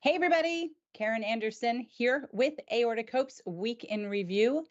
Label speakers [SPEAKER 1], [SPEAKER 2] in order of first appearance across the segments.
[SPEAKER 1] Hey everybody, Karen Anderson here with Aortic Hope's Week in Review.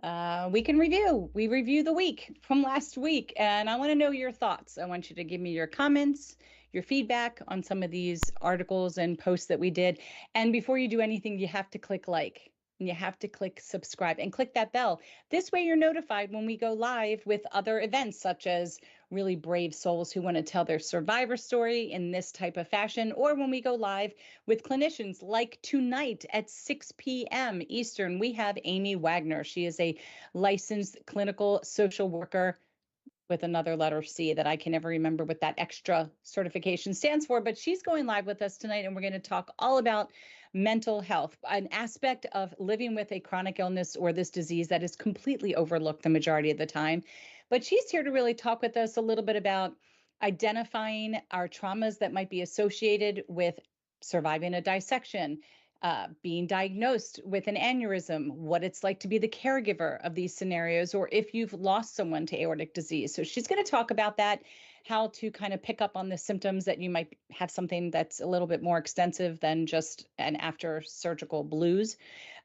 [SPEAKER 1] We review the week from last week, and I want to know your thoughts. I want you to give me your comments, your feedback on some of these articles and posts that we did. And before you do anything, you have to click like and you have to click subscribe and click that bell. This way you're notified when we go live with other events, such as really brave souls who want to tell their survivor story in this type of fashion, or when we go live with clinicians like tonight at 6 p.m. Eastern. We have Amy Wagner. She is a licensed clinical social worker with another letter C that I can never remember what that extra certification stands for, but she's going live with us tonight, and we're going to talk all about mental health, an aspect of living with a chronic illness or this disease that is completely overlooked the majority of the time. But she's here to really talk with us a little bit about identifying our traumas that might be associated with surviving a dissection, being diagnosed with an aneurysm, what it's like to be the caregiver of these scenarios, or if you've lost someone to aortic disease. So she's going to talk about that, how to kind of pick up on the symptoms that you might have something that's a little bit more extensive than just an after surgical blues,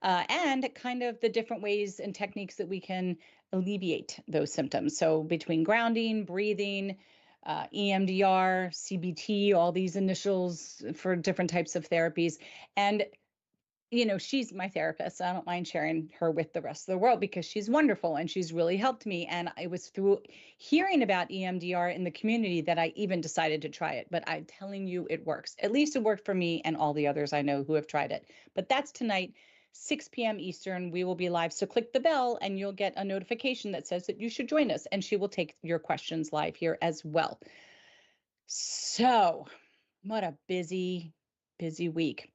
[SPEAKER 1] and kind of the different ways and techniques that we can alleviate those symptoms. So between grounding, breathing, EMDR, CBT, all these initials for different types of therapies. And she's my therapist. I don't mind sharing her with the rest of the world because she's wonderful and she's really helped me. And it was through hearing about EMDR in the community that I even decided to try it. But I'm telling you, it works. At least it worked for me and all the others I know who have tried it. But that's tonight, 6 p.m. Eastern. We will be live. So click the bell and you'll get a notification that says that you should join us. And she will take your questions live here as well. So what a busy, busy week.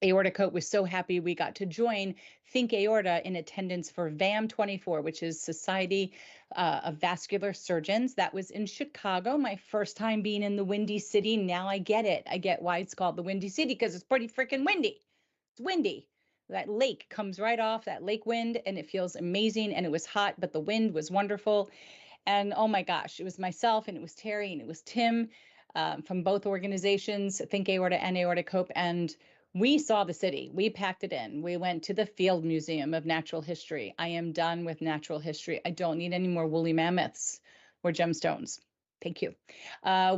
[SPEAKER 1] Aortic Hope was so happy we got to join Think Aorta in attendance for VAM 24, which is Society of Vascular Surgeons. That was in Chicago, my first time being in the Windy City. Now I get it. I get why it's called the Windy City, because it's pretty freaking windy. It's windy. That lake comes right off, that lake wind, and it feels amazing. And it was hot, but the wind was wonderful. And oh my gosh, it was myself and it was Terry and it was Tim from both organizations, Think Aorta and Aortic Hope. And we saw the city. We packed it in. We went to the Field Museum of Natural History. I am done with natural history. I don't need any more woolly mammoths or gemstones. Thank you.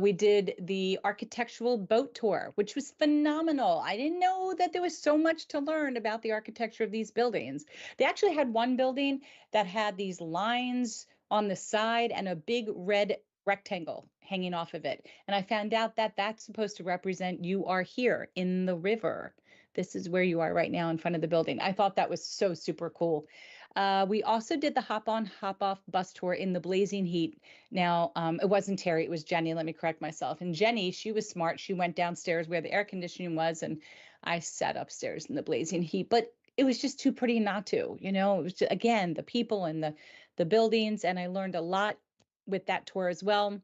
[SPEAKER 1] We did the architectural boat tour, which was phenomenal. I didn't know that there was so much to learn about the architecture of these buildings. They actually had one building that had these lines on the side and a big red rectangle hanging off of it. And I found out that that's supposed to represent you are here in the river. This is where you are right now in front of the building. I thought that was so super cool. We also did the hop on, hop off bus tour in the blazing heat. Now, it wasn't Terry, it was Jenny. Let me correct myself. And Jenny, she was smart. She went downstairs where the air conditioning was, and I sat upstairs in the blazing heat. But it was just too pretty not to, it was just, again, the people and the buildings. And I learned a lot with that tour as well.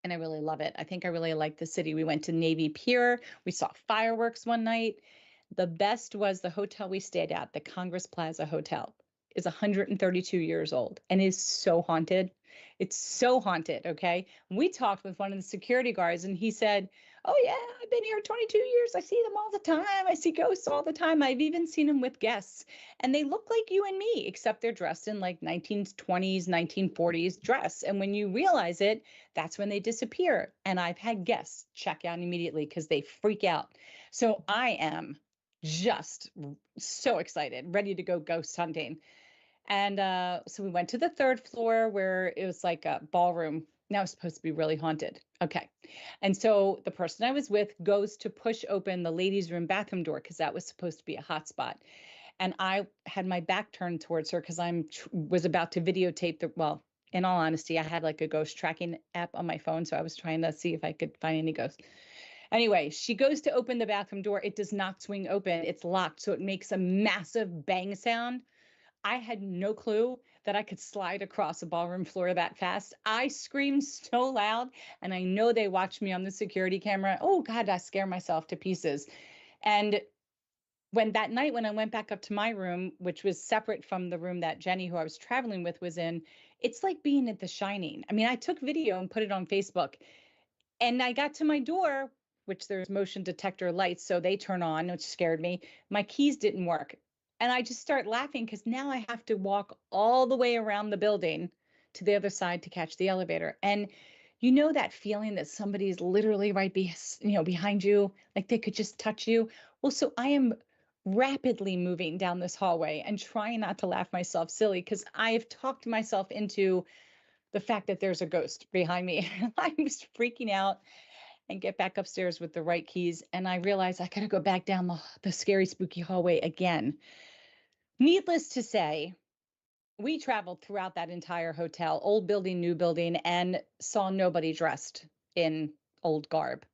[SPEAKER 1] And I really love it. I think I really like the city. We went to Navy Pier. We saw fireworks one night. The best was the hotel we stayed at, the Congress Plaza Hotel, is 132 years old and is so haunted. It's so haunted, okay? We talked with one of the security guards and he said, oh yeah, I've been here 22 years. I see them all the time. I see ghosts all the time. I've even seen them with guests. And they look like you and me, except they're dressed in like 1920s, 1940s dress. And when you realize it, that's when they disappear. And I've had guests check out immediately because they freak out. So I am just so excited, ready to go ghost hunting. And so we went to the third floor where it was like a ballroom. Now it's supposed to be really haunted. Okay. And so the person I was with goes to push open the ladies' room bathroom door because that was supposed to be a hot spot. And I had my back turned towards her because was about to videotape well, in all honesty, I had like a ghost tracking app on my phone. So I was trying to see if I could find any ghosts. Anyway, she goes to open the bathroom door. It does not swing open. It's locked. So it makes a massive bang sound. I had no clue that I could slide across a ballroom floor that fast. I screamed so loud, and I know they watched me on the security camera. Oh God, I scare myself to pieces. And that night when I went back up to my room, which was separate from the room that Jenny, who I was traveling with, was in, it's like being at The Shining. I mean, I took video and put it on Facebook, and I got to my door which there's motion detector lights, so they turn on, which scared me. My keys didn't work. And I just start laughing because now I have to walk all the way around the building to the other side to catch the elevator. And you know that feeling that somebody's literally behind you, like they could just touch you. Well, so I am rapidly moving down this hallway and trying not to laugh myself silly because I've talked myself into the fact that there's a ghost behind me. I'm just freaking out and get back upstairs with the right keys. And I realize I got to go back down the scary, spooky hallway again. Needless to say, we traveled throughout that entire hotel, old building, new building, and saw nobody dressed in old garb.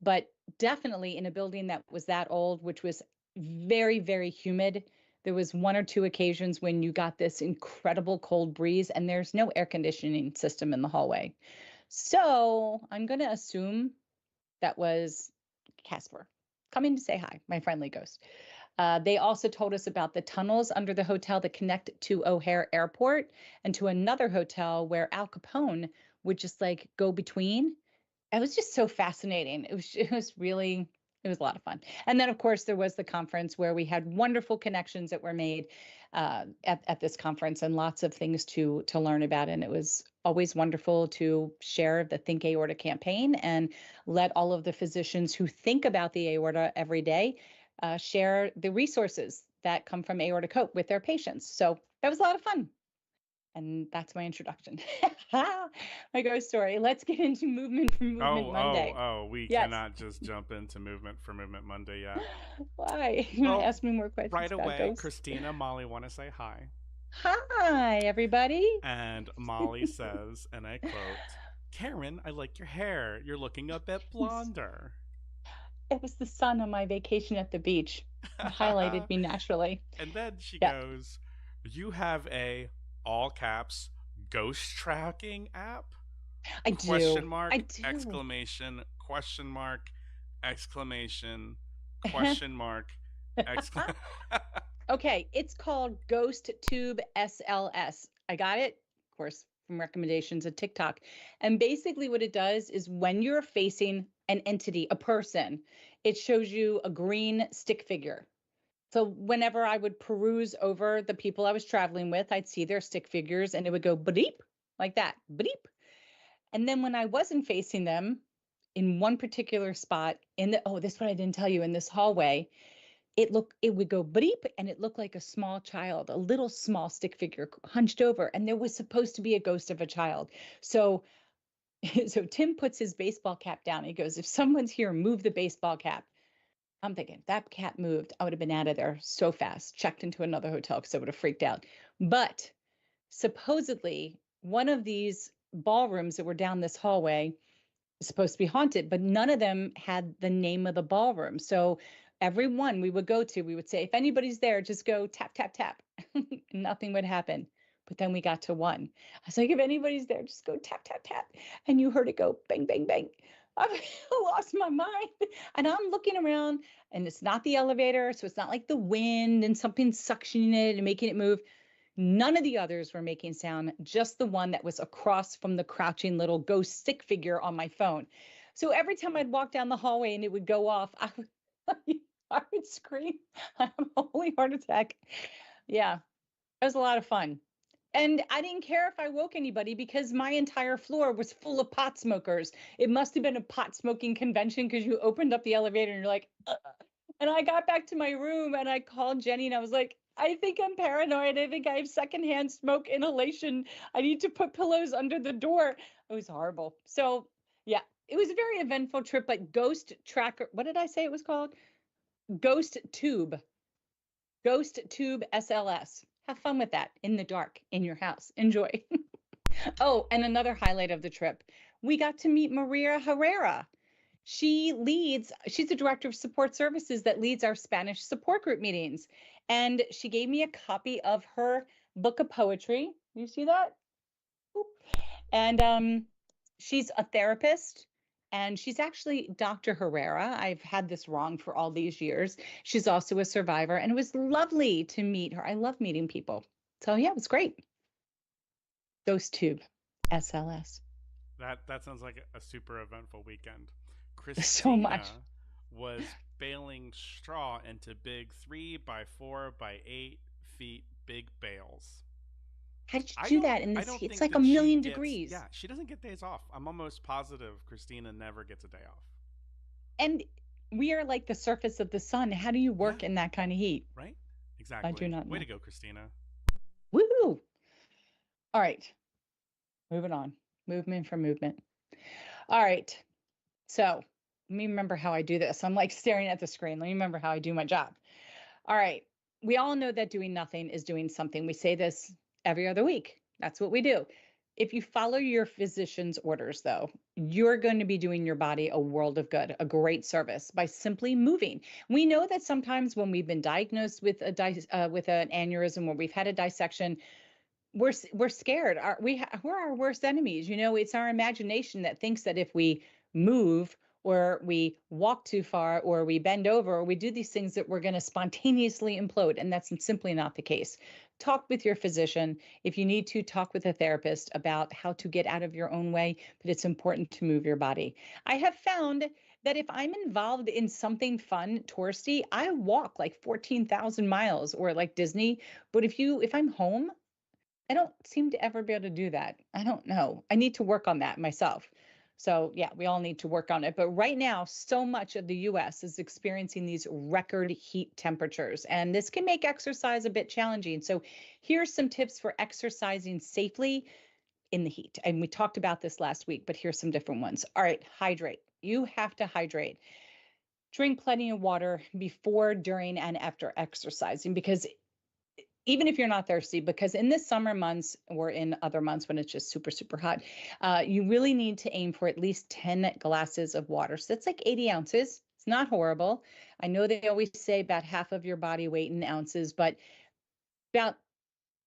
[SPEAKER 1] But definitely in a building that was that old, which was very, very humid. There was one or two occasions when you got this incredible cold breeze, and there's no air conditioning system in the hallway. So I'm going to assume that was Casper coming to say hi, my friendly ghost. They also told us about the tunnels under the hotel that connect to O'Hare Airport and to another hotel where Al Capone would just like go between. It was just so fascinating. It was a lot of fun. And then of course there was the conference where we had wonderful connections that were made at this conference and lots of things to learn about. And it was always wonderful to share the Think Aorta campaign and let all of the physicians who think about the aorta every day share the resources that come from Aorta Cope with their patients. So that was a lot of fun. And that's my introduction. My ghost story. Let's get into Movement for Movement Monday.
[SPEAKER 2] We
[SPEAKER 1] Yes.
[SPEAKER 2] cannot just jump into Movement for Movement Monday yet.
[SPEAKER 1] Why? You want to
[SPEAKER 2] Well,
[SPEAKER 1] ask me more questions
[SPEAKER 2] right
[SPEAKER 1] about
[SPEAKER 2] away,
[SPEAKER 1] ghosts?
[SPEAKER 2] Christina, Molly want to say hi.
[SPEAKER 1] Hi, everybody.
[SPEAKER 2] And Molly says, and I quote, Karen, I like your hair. You're looking a bit blonder.
[SPEAKER 1] It was the sun on my vacation at the beach. It highlighted me naturally.
[SPEAKER 2] And then she
[SPEAKER 1] Yeah,
[SPEAKER 2] goes, you have a all caps ghost tracking app?
[SPEAKER 1] I
[SPEAKER 2] Question
[SPEAKER 1] do. I
[SPEAKER 2] mark,
[SPEAKER 1] do.
[SPEAKER 2] exclamation, question mark, exclamation, question mark, exclamation.
[SPEAKER 1] Okay, it's called Ghost Tube SLS. I got it, of course, from recommendations of TikTok. And basically, what it does is when you're facing an entity, a person, it shows you a green stick figure. So whenever I would peruse over the people I was traveling with, I'd see their stick figures and it would go bleep like that, bleep. And then when I wasn't facing them in one particular spot this is what I didn't tell you in this hallway, it would go bleep and it looked like a small child, a little small stick figure hunched over, and there was supposed to be a ghost of a child. So so Tim puts his baseball cap down. He goes, if someone's here, move the baseball cap. I'm thinking if that cat moved, I would have been out of there so fast, checked into another hotel because I would have freaked out. But supposedly, one of these ballrooms that were down this hallway is supposed to be haunted, but none of them had the name of the ballroom. So every one we would go to, we would say, if anybody's there, just go tap, tap, tap. Nothing would happen. But then we got to one. I was like, if anybody's there, just go tap, tap, tap. And you heard it go bang, bang, bang. I lost my mind. And I'm looking around, and it's not the elevator. So it's not like the wind and something suctioning it and making it move. None of the others were making sound, just the one that was across from the crouching little ghost stick figure on my phone. So every time I'd walk down the hallway and it would go off, I would scream. I have a holy heart attack. Yeah, it was a lot of fun. And I didn't care if I woke anybody because my entire floor was full of pot smokers. It must have been a pot smoking convention because you opened up the elevator and you're like, ugh. And I got back to my room and I called Jenny and I was like, I think I'm paranoid. I think I have secondhand smoke inhalation. I need to put pillows under the door. It was horrible. So, yeah, it was a very eventful trip, but Ghost Tracker, what did I say it was called? Ghost Tube. Ghost Tube SLS. Have fun with that in the dark in your house. Enjoy. Oh, and another highlight of the trip, we got to meet Maria Herrera. She's the director of support services that leads our Spanish support group meetings. And she gave me a copy of her book of poetry. You see that? Oop. And she's a therapist and she's actually Dr. Herrera. I've had this wrong for all these years. She's also a survivor and it was lovely to meet her. I love meeting people. So yeah, it was great. Ghost Tube, SLS.
[SPEAKER 2] That sounds like a super eventful weekend.
[SPEAKER 1] So much.
[SPEAKER 2] Christina was baling straw into big 3 by 4 by 8 feet big bales.
[SPEAKER 1] How did you
[SPEAKER 2] I
[SPEAKER 1] do
[SPEAKER 2] don't
[SPEAKER 1] that in
[SPEAKER 2] I
[SPEAKER 1] this
[SPEAKER 2] don't
[SPEAKER 1] heat? It's
[SPEAKER 2] think
[SPEAKER 1] like a
[SPEAKER 2] that she
[SPEAKER 1] million
[SPEAKER 2] gets,
[SPEAKER 1] degrees.
[SPEAKER 2] yeah, she doesn't get days off. I'm almost positive Christina never gets a day off.
[SPEAKER 1] And we are like the surface of the sun. How do you
[SPEAKER 2] Yeah,
[SPEAKER 1] work in that kind of heat?
[SPEAKER 2] right?
[SPEAKER 1] I do
[SPEAKER 2] Exactly.
[SPEAKER 1] not
[SPEAKER 2] Way to
[SPEAKER 1] know.
[SPEAKER 2] go, Christina.
[SPEAKER 1] Woohoo! All right, moving on. Movement for movement. All right. So let me remember how I do this. I'm like staring at the screen. Let me remember how I do my job. All right. We all know that doing nothing is doing something. We say this every other week. That's what we do. If you follow your physician's orders, though, you're going to be doing your body a world of good, a great service by simply moving. We know that sometimes when we've been diagnosed with with an aneurysm or we've had a dissection, we're scared. We're our worst enemies. You know, it's our imagination that thinks that if we move or we walk too far or we bend over or we do these things that we're going to spontaneously implode, and that's simply not the case. Talk with your physician. If you need to, talk with a therapist about how to get out of your own way, but it's important to move your body. I have found that if I'm involved in something fun, touristy, I walk like 14,000 miles or like Disney. But if I'm home, I don't seem to ever be able to do that. I don't know. I need to work on that myself. So, yeah, we all need to work on it. But right now, so much of the US is experiencing these record heat temperatures, and this can make exercise a bit challenging. So, here's some tips for exercising safely in the heat. And we talked about this last week, but here's some different ones. All right, hydrate. You have to hydrate. Drink plenty of water before, during, and after exercising because even if you're not thirsty, because in the summer months or in other months when it's just super, super hot, you really need to aim for at least 10 glasses of water. So that's like 80 ounces. It's not horrible. I know they always say about half of your body weight in ounces, but about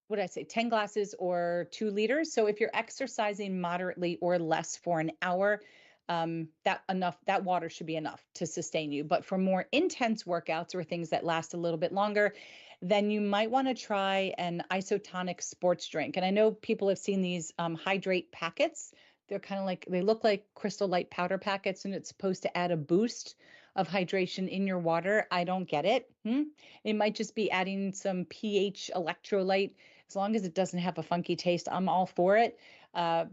[SPEAKER 1] what did I say, 10 glasses or 2 liters. So if you're exercising moderately or less for an hour, that water should be enough to sustain you. But for more intense workouts or things that last a little bit longer, then you might want to try an isotonic sports drink. And I know people have seen these hydrate packets. They're kind of like, they look like Crystal Light powder packets, and it's supposed to add a boost of hydration in your water. I don't get it. It might just be adding some pH electrolyte. As long as it doesn't have a funky taste, I'm all for it.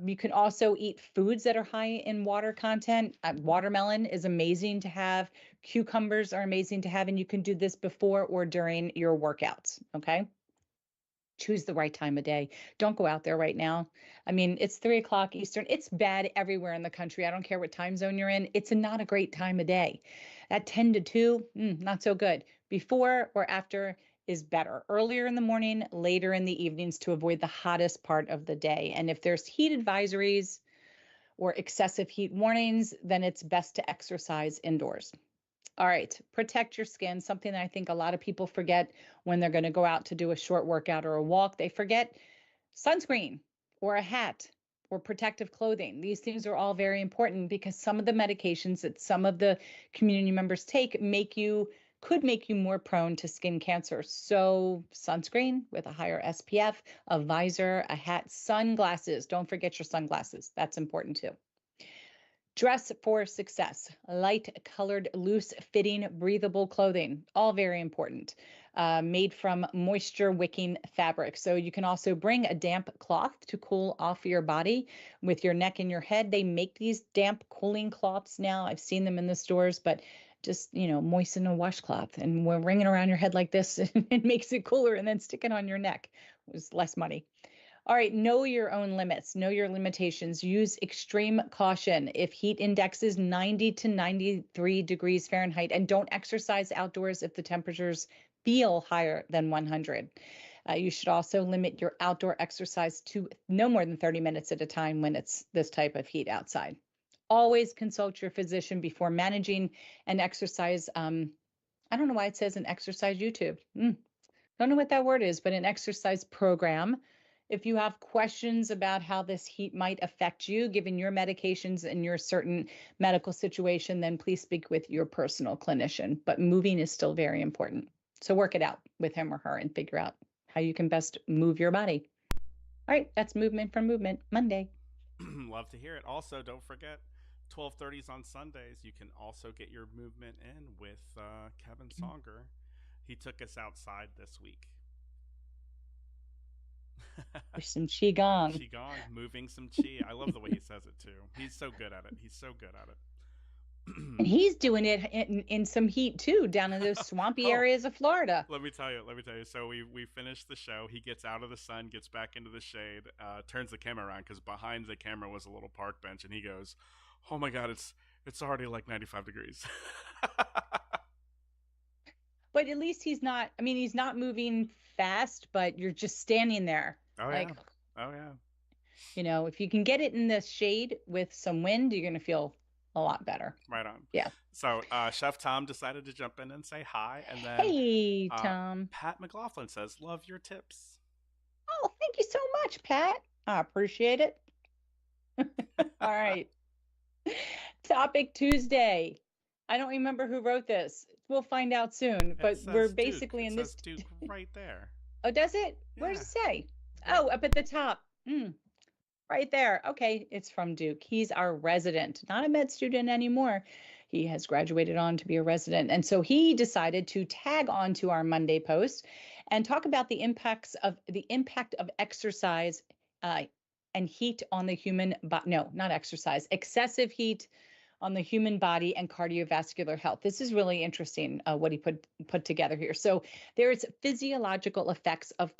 [SPEAKER 1] You can also eat foods that are high in water content. Watermelon is amazing to have. Cucumbers are amazing to have, and you can do this before or during your workouts. Okay. Choose the right time of day. Don't go out there right now. I mean, it's 3 o'clock Eastern. It's bad everywhere in the country. I don't care what time zone you're in. It's not a great time of day. At 10 to 2, not so good. Before or after is better. Earlier in the morning, later in the evenings to avoid the hottest part of the day. And if there's heat advisories or excessive heat warnings, then it's best to exercise indoors. All right, protect your skin, something that I think a lot of people forget when they're going to go out to do a short workout or a walk. They forget sunscreen or a hat or protective clothing. These things are all very important because some of the medications that some of the community members take could make you more prone to skin cancer. So, sunscreen with a higher SPF, a visor, a hat, sunglasses. Don't forget your sunglasses. That's important too. Dress for success. Light colored, loose fitting, breathable clothing. All very important. Made from moisture wicking fabric. So you can also bring a damp cloth to cool off your body with your neck and your head. They make these damp cooling cloths now. I've seen them in the stores, but just, moisten a washcloth and we're ring it around your head like this. It makes it cooler, and then stick it on your neck. It was less money. All right, know your own limits, know your limitations. Use extreme caution. If heat index is 90 to 93 degrees Fahrenheit, and don't exercise outdoors if the temperatures feel higher than 100. You should also limit your outdoor exercise to no more than 30 minutes at a time when it's this type of heat outside. Always consult your physician before managing an exercise. I don't know why it says an exercise YouTube. Don't know what that word is, but an exercise program. If you have questions about how this heat might affect you, given your medications and your certain medical situation, then please speak with your personal clinician. But moving is still very important. So work it out with him or her and figure out how you can best move your body. All right, that's Movement for Movement Monday.
[SPEAKER 2] Love to hear it. Also, don't forget 12:30s on Sundays. You can also get your movement in with Kevin Songer. He took us outside this week.
[SPEAKER 1] With some qigong.
[SPEAKER 2] Qigong, moving some chi. I love the way he says it too. He's so good at it. He's so good at it.
[SPEAKER 1] And he's doing it in some heat too, down in those swampy
[SPEAKER 2] Oh,
[SPEAKER 1] areas of Florida.
[SPEAKER 2] let me tell you. Let me tell you. So we finished the show. He gets out of the sun, gets back into the shade, turns the camera around because behind the camera was a little park bench, and he goes, "Oh my God, it's already like 95 degrees."
[SPEAKER 1] But at least he's not, I mean, he's not moving fast, but you're just standing there.
[SPEAKER 2] Oh
[SPEAKER 1] like,
[SPEAKER 2] yeah. Oh yeah.
[SPEAKER 1] you know, if you can get it in the shade with some wind, you're going to feel a lot better.
[SPEAKER 2] Right on.
[SPEAKER 1] Yeah.
[SPEAKER 2] So Chef Tom decided to jump in and say hi, and then
[SPEAKER 1] Hey, Tom.
[SPEAKER 2] Pat McLaughlin says, "Love your tips."
[SPEAKER 1] Oh, thank you so much, Pat. I appreciate it. All right. Topic Tuesday. I don't remember who wrote this. We'll find out soon. But we're basically
[SPEAKER 2] Duke.
[SPEAKER 1] in this.
[SPEAKER 2] Duke right there.
[SPEAKER 1] Oh, does it?
[SPEAKER 2] Yeah.
[SPEAKER 1] Where does it say? Oh, up at the top. Right there. Okay, it's from Duke. He's our resident, not a med student anymore. He has graduated on to be a resident. And so he decided to tag on to our Monday post and talk about the impact of exercise and heat on the human body. No, not exercise, excessive heat on the human body and cardiovascular health. This is really interesting what he put together here. So there's physiological effects of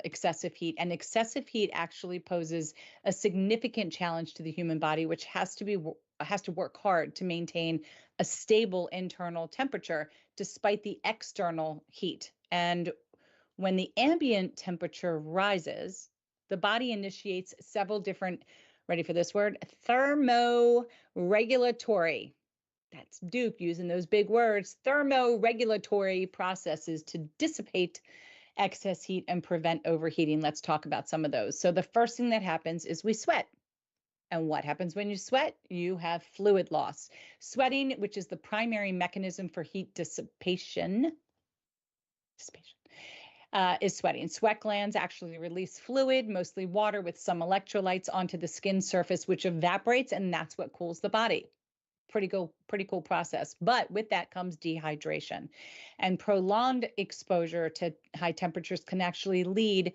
[SPEAKER 1] excessive heat, and excessive heat actually poses a significant challenge to the human body, which has to work hard to maintain a stable internal temperature despite the external heat. And when the ambient temperature rises, the body initiates several different, ready for this word, thermoregulatory. That's Duke using those big words, thermoregulatory processes to dissipate excess heat and prevent overheating. Let's talk about some of those. So the first thing that happens is we sweat. And what happens when you sweat? You have fluid loss. Sweating, which is the primary mechanism for heat dissipation, is sweating. Sweat glands actually release fluid, mostly water with some electrolytes, onto the skin surface, which evaporates, and that's what cools the body. Pretty cool process. But with that comes dehydration. And prolonged exposure to high temperatures can actually lead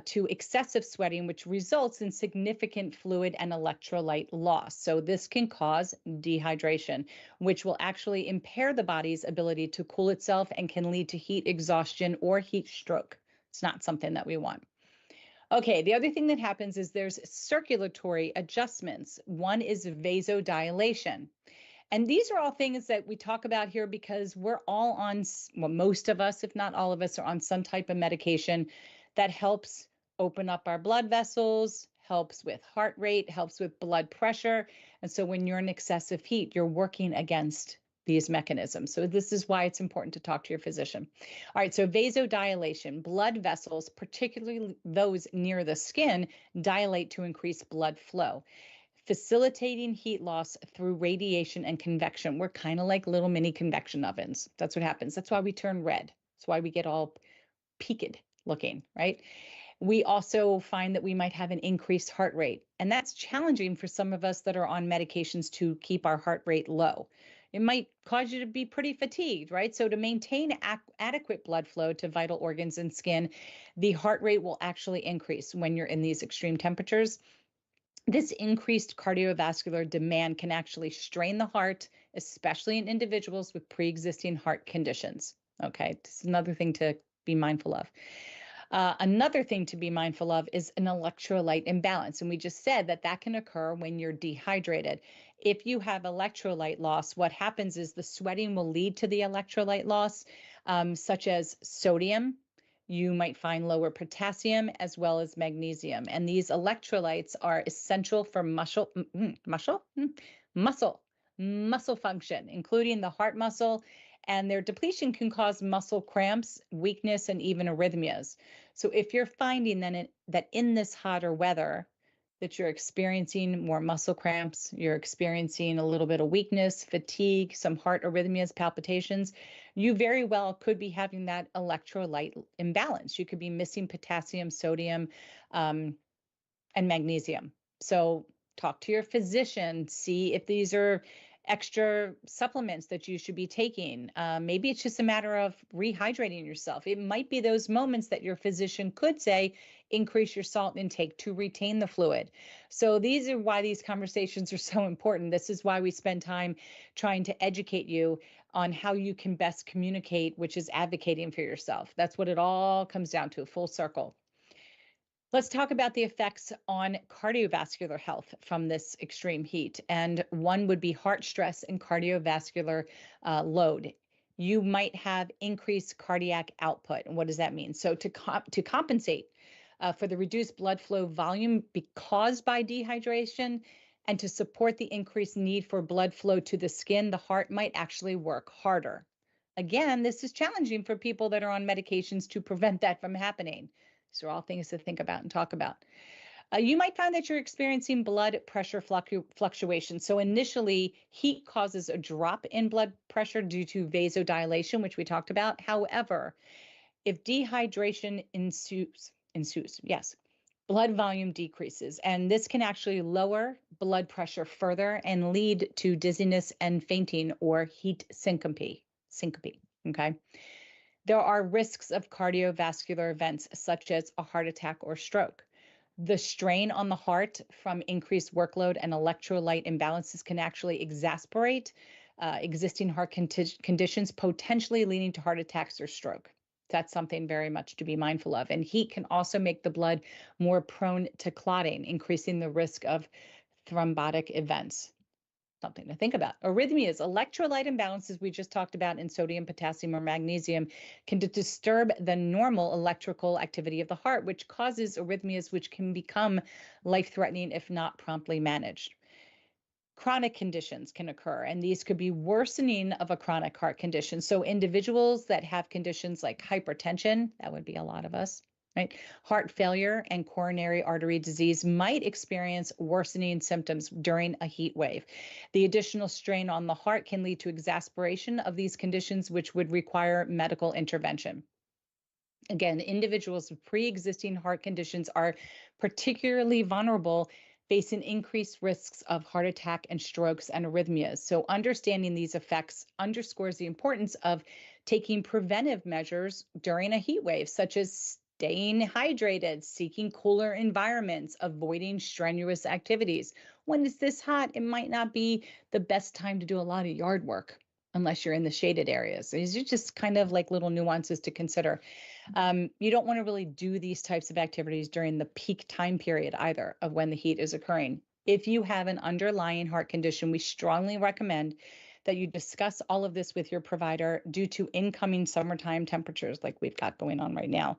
[SPEAKER 1] to excessive sweating, which results in significant fluid and electrolyte loss. So this can cause dehydration, which will actually impair the body's ability to cool itself and can lead to heat exhaustion or heat stroke. It's not something that we want. Okay, the other thing that happens is there's circulatory adjustments. One is vasodilation. And these are all things that we talk about here because we're all on, well, most of us, if not all of us, are on some type of medication that helps open up our blood vessels, helps with heart rate, helps with blood pressure. And so when you're in excessive heat, you're working against these mechanisms. So this is why it's important to talk to your physician. All right, so vasodilation, blood vessels, particularly those near the skin, dilate to increase blood flow, facilitating heat loss through radiation and convection. We're kind of like little mini convection ovens. That's what happens. That's why we turn red. That's why we get all peaked looking, right? We also find that we might have an increased heart rate, and that's challenging for some of us that are on medications to keep our heart rate low. It might cause you to be pretty fatigued, right? So to maintain adequate blood flow to vital organs and skin, the heart rate will actually increase when you're in these extreme temperatures. This increased cardiovascular demand can actually strain the heart, especially in individuals with pre-existing heart conditions. Okay, this is another thing to be mindful of. Another thing to be mindful of is an electrolyte imbalance. And we just said that that can occur when you're dehydrated. If you have electrolyte loss, what happens is the sweating will lead to the electrolyte loss, such as sodium. You might find lower potassium as well as magnesium. And these electrolytes are essential for muscle function, including the heart muscle, and their depletion can cause muscle cramps, weakness, and even arrhythmias. So if you're finding that in this hotter weather, that you're experiencing more muscle cramps, you're experiencing a little bit of weakness, fatigue, some heart arrhythmias, palpitations, you very well could be having that electrolyte imbalance. You could be missing potassium, sodium, and magnesium. So talk to your physician, see if these are extra supplements that you should be taking. Maybe it's just a matter of rehydrating yourself. It might be those moments that your physician could say, increase your salt intake to retain the fluid. So these are why these conversations are so important. This is why we spend time trying to educate you on how you can best communicate, which is advocating for yourself. That's what it all comes down to, full circle. Let's talk about the effects on cardiovascular health from this extreme heat. And one would be heart stress and cardiovascular load. You might have increased cardiac output. And what does that mean? So to compensate for the reduced blood flow volume caused by dehydration and to support the increased need for blood flow to the skin, the heart might actually work harder. Again, this is challenging for people that are on medications to prevent that from happening. These are all things to think about and talk about. You might find that you're experiencing blood pressure fluctuations. So initially, heat causes a drop in blood pressure due to vasodilation, which we talked about. However, if dehydration ensues, yes, blood volume decreases, and this can actually lower blood pressure further and lead to dizziness and fainting or heat syncope. Okay. There are risks of cardiovascular events such as a heart attack or stroke. The strain on the heart from increased workload and electrolyte imbalances can actually exacerbate existing heart conditions, potentially leading to heart attacks or stroke. That's something very much to be mindful of. And heat can also make the blood more prone to clotting, increasing the risk of thrombotic events. Something to think about. Arrhythmias, electrolyte imbalances we just talked about in sodium, potassium, or magnesium can disturb the normal electrical activity of the heart, which causes arrhythmias, which can become life-threatening if not promptly managed. Chronic conditions can occur, and these could be worsening of a chronic heart condition. So individuals that have conditions like hypertension, that would be a lot of us, right? Heart failure and coronary artery disease might experience worsening symptoms during a heat wave. The additional strain on the heart can lead to exacerbation of these conditions, which would require medical intervention. Again, individuals with pre-existing heart conditions are particularly vulnerable, facing increased risks of heart attack and strokes and arrhythmias. So understanding these effects underscores the importance of taking preventive measures during a heat wave, such as staying hydrated, seeking cooler environments, avoiding strenuous activities. When it's this hot, it might not be the best time to do a lot of yard work unless you're in the shaded areas. These are just kind of like little nuances to consider. You don't want to really do these types of activities during the peak time period either of when the heat is occurring. If you have an underlying heart condition, we strongly recommend that you discuss all of this with your provider due to incoming summertime temperatures like we've got going on right now.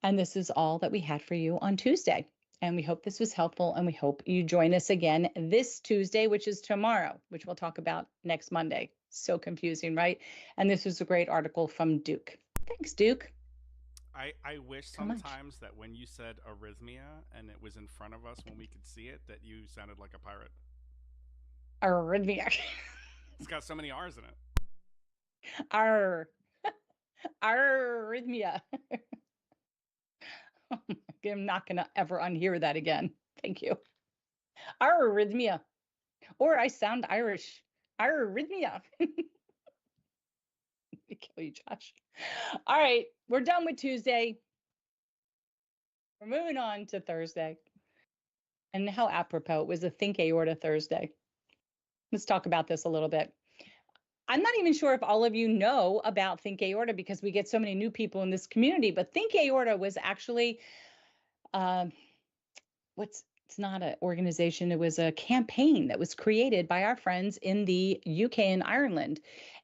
[SPEAKER 1] And this is all that we had for you on Tuesday. And we hope this was helpful, and we hope you join us again this Tuesday, which is tomorrow, which we'll talk about next Monday. So confusing, right? And this was a great article from Duke. Thanks, Duke.
[SPEAKER 2] I wish
[SPEAKER 1] So much.
[SPEAKER 2] sometimes that when you said arrhythmia and it was in front of us when we could see it, that you sounded like a pirate.
[SPEAKER 1] Arrhythmia.
[SPEAKER 2] It's got so many R's in it.
[SPEAKER 1] Ar. Arrhythmia. I'm not going to ever unhear that again. Thank you. Arrhythmia. Or I sound Irish. Arrhythmia. Kill you, Josh. All right, we're done with Tuesday. We're moving on to Thursday. And how apropos, it was a Think Aorta Thursday. Let's talk about this a little bit. I'm not even sure if all of you know about Think Aorta because we get so many new people in this community, but Think Aorta was actually, it's not an organization, it was a campaign that was created by our friends in the UK and Ireland.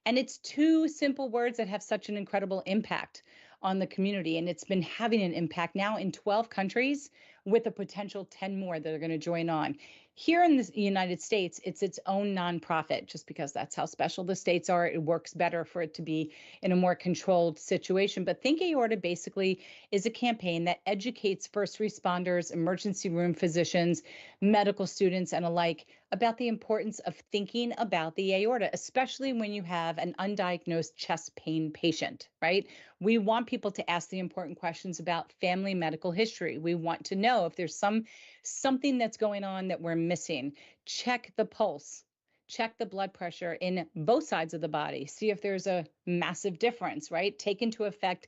[SPEAKER 1] And it's two simple words that have such an incredible impact on the community. And it's been having an impact now in 12 countries with a potential 10 more that are going to join on. Here in the United States, it's its own nonprofit, just because that's how special the states are. It works better for it to be in a more controlled situation. But Think Aorta basically is a campaign that educates first responders, emergency room physicians, medical students, and alike about the importance of thinking about the aorta, especially when you have an undiagnosed chest pain patient, right? We want people to ask the important questions about family medical history. We want to know if there's something that's going on that we're missing. Check the pulse. Check the blood pressure in both sides of the body. See if there's a massive difference, right? Take into effect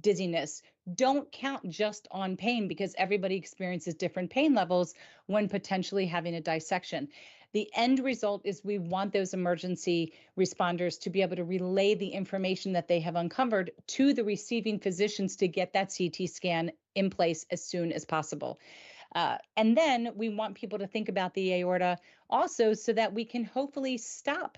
[SPEAKER 1] dizziness. Don't count just on pain because everybody experiences different pain levels when potentially having a dissection. The end result is we want those emergency responders to be able to relay the information that they have uncovered to the receiving physicians to get that CT scan in place as soon as possible. And then we want people to think about the aorta also so that we can hopefully stop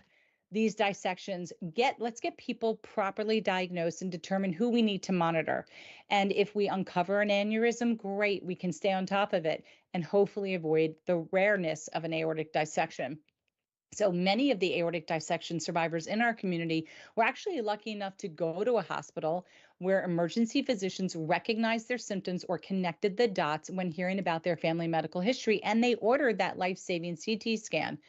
[SPEAKER 1] these dissections. Let's get people properly diagnosed and determine who we need to monitor. And if we uncover an aneurysm, great, we can stay on top of it and hopefully avoid the rareness of an aortic dissection. So many of the aortic dissection survivors in our community were actually lucky enough to go to a hospital where emergency physicians recognized their symptoms or connected the dots when hearing about their family medical history, and they ordered that life-saving CT scan.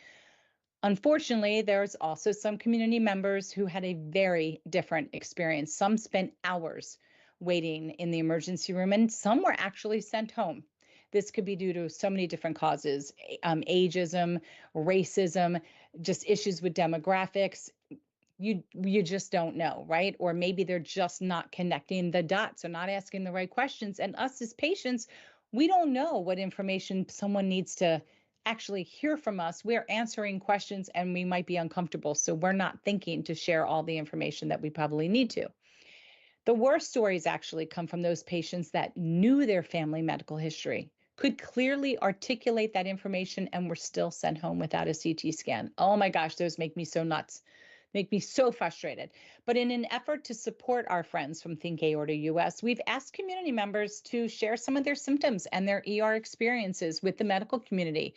[SPEAKER 1] Unfortunately, there's also some community members who had a very different experience. Some spent hours waiting in the emergency room, and some were actually sent home. This could be due to so many different causes, ageism, racism, just issues with demographics. You just don't know, right? Or maybe they're just not connecting the dots or not asking the right questions. And us as patients, we don't know what information someone needs to actually hear from us. We're answering questions and we might be uncomfortable. So we're not thinking to share all the information that we probably need to. The worst stories actually come from those patients that knew their family medical history, could clearly articulate that information, and were still sent home without a CT scan. Oh my gosh, those make me so nuts, make me so frustrated. But in an effort to support our friends from Think Aorta US, we've asked community members to share some of their symptoms and their ER experiences with the medical community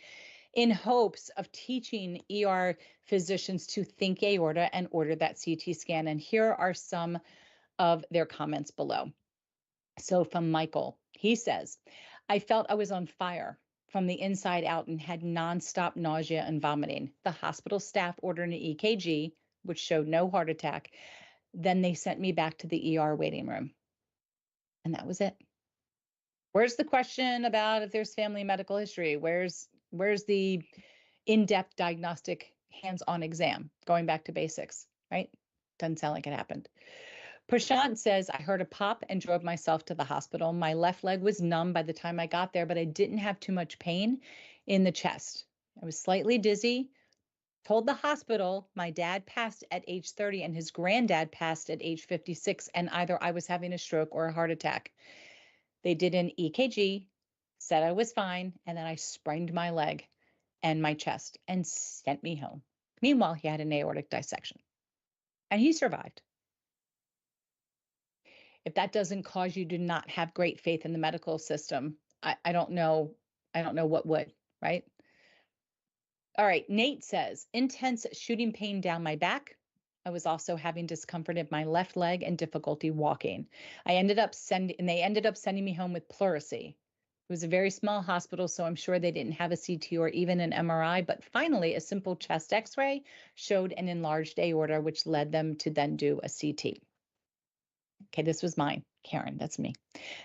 [SPEAKER 1] in hopes of teaching ER physicians to think aorta and order that CT scan. And here are some of their comments below. So from Michael, he says, I felt I was on fire from the inside out and had nonstop nausea and vomiting. The hospital staff ordered an EKG, which showed no heart attack. Then they sent me back to the ER waiting room. And that was it. Where's the question about if there's family medical history? Where's the in-depth diagnostic hands-on exam? Going back to basics, right? Doesn't sound like it happened. Prashant says, I heard a pop and drove myself to the hospital. My left leg was numb by the time I got there, but I didn't have too much pain in the chest. I was slightly dizzy. Told the hospital my dad passed at age 30 and his granddad passed at age 56, and either I was having a stroke or a heart attack. They did an EKG, said I was fine, and then I sprained my leg and my chest and sent me home. Meanwhile, he had an aortic dissection, and he survived. If that doesn't cause you to not have great faith in the medical system, I don't know. I don't know what would, right? All right. Nate says, intense shooting pain down my back. I was also having discomfort in my left leg and difficulty walking. They ended up sending me home with pleurisy. It was a very small hospital, so I'm sure they didn't have a CT or even an MRI, but finally a simple chest x-ray showed an enlarged aorta, which led them to then do a CT. Okay, this was mine. Karen, that's me.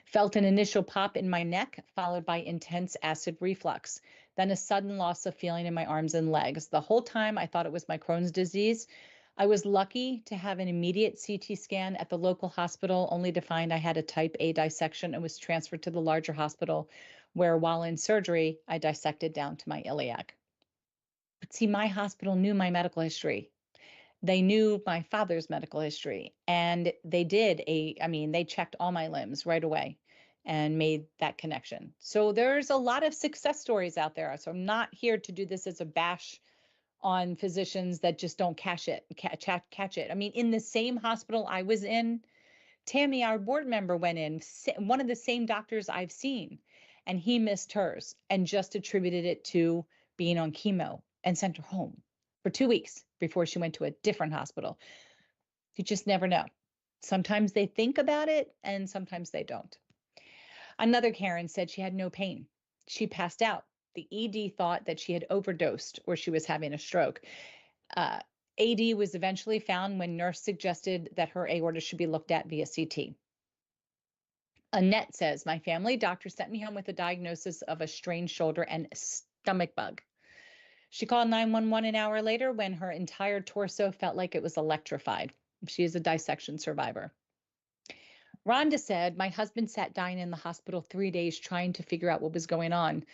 [SPEAKER 1] Felt an initial pop in my neck, followed by intense acid reflux, then a sudden loss of feeling in my arms and legs. The whole time I thought it was my Crohn's disease. I was lucky to have an immediate CT scan at the local hospital, only to find I had a type A dissection and was transferred to the larger hospital, where while in surgery, I dissected down to my iliac. But see, my hospital knew my medical history. They knew my father's medical history, and they they checked all my limbs right away and made that connection. So there's a lot of success stories out there. So I'm not here to do this as a bash on physicians that just don't catch it. I mean, in the same hospital I was in, Tammy, our board member, went in, one of the same doctors I've seen, and he missed hers and just attributed it to being on chemo and sent her home for 2 weeks before she went to a different hospital. You just never know. Sometimes they think about it and sometimes they don't. Another Karen said she had no pain. She passed out. The ED thought that she had overdosed or she was having a stroke. Uh, AD was eventually found when nurse suggested that her aorta should be looked at via CT. Annette says, my family doctor sent me home with a diagnosis of a strained shoulder and stomach bug. She called 911 an hour later when her entire torso felt like it was electrified. She is a dissection survivor. Rhonda said, my husband sat dying in the hospital 3 days trying to figure out what was going on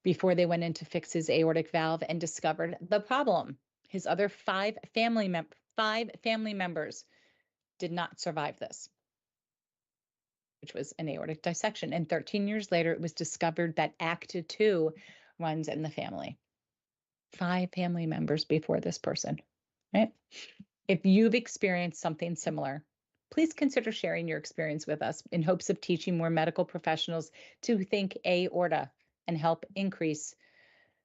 [SPEAKER 1] before they went in to fix his aortic valve and discovered the problem. His other five family members did not survive this, which was an aortic dissection. And 13 years later, it was discovered that AHTV runs in the family. 5 family members before this person, right? If you've experienced something similar, please consider sharing your experience with us in hopes of teaching more medical professionals to think aorta and help increase,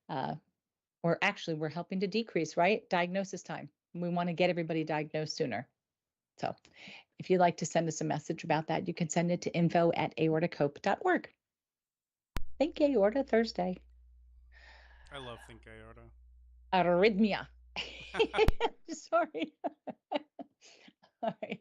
[SPEAKER 1] or actually we're helping to decrease, right? Diagnosis time. We want to get everybody diagnosed sooner. So if you'd like to send us a message about that, you can send it to info@aortichope.org. Thank you, Aorta Thursday.
[SPEAKER 2] I love Think Aorta.
[SPEAKER 1] Arrhythmia. Sorry. All right.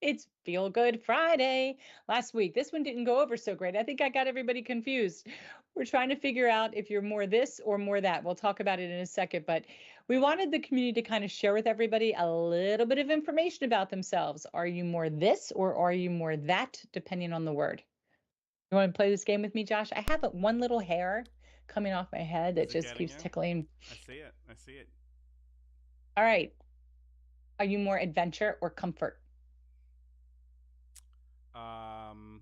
[SPEAKER 1] It's Feel Good Friday. Last week, this one didn't go over so great. I think I got everybody confused. We're trying to figure out if you're more this or more that. We'll talk about it in a second, but we wanted the community to kind of share with everybody a little bit of information about themselves. Are you more this or are you more that, depending on the word? You want to play this game with me, Josh? I have one little hair coming off my head that
[SPEAKER 2] Is it
[SPEAKER 1] just
[SPEAKER 2] getting
[SPEAKER 1] keeps
[SPEAKER 2] you?
[SPEAKER 1] tickling.
[SPEAKER 2] I see it. I see it.
[SPEAKER 1] All right. Are you more adventure or comfort?
[SPEAKER 2] Um,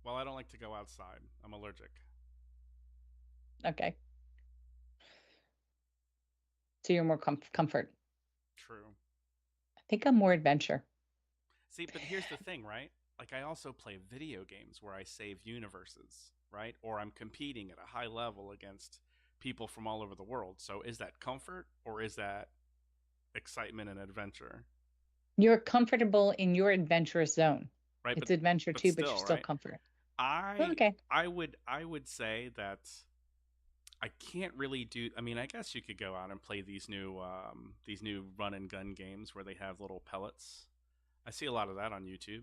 [SPEAKER 2] well, I don't like to go outside. I'm allergic.
[SPEAKER 1] Okay. So you're more comfort.
[SPEAKER 2] True.
[SPEAKER 1] I think I'm more adventure.
[SPEAKER 2] See, but here's the thing, right? Like, I also play video games where I save universes, right? Or I'm competing at a high level against people from all over the world. So is that comfort or is that excitement and adventure?
[SPEAKER 1] You're comfortable in your adventurous zone.
[SPEAKER 2] Right?
[SPEAKER 1] It's adventure
[SPEAKER 2] But
[SPEAKER 1] too, but you're
[SPEAKER 2] still,
[SPEAKER 1] still
[SPEAKER 2] right?
[SPEAKER 1] comfort.
[SPEAKER 2] I
[SPEAKER 1] Okay.
[SPEAKER 2] I would say that I can't really do. I mean, I guess you could go out and play these new run and gun games where they have little pellets. I see a lot of that on YouTube.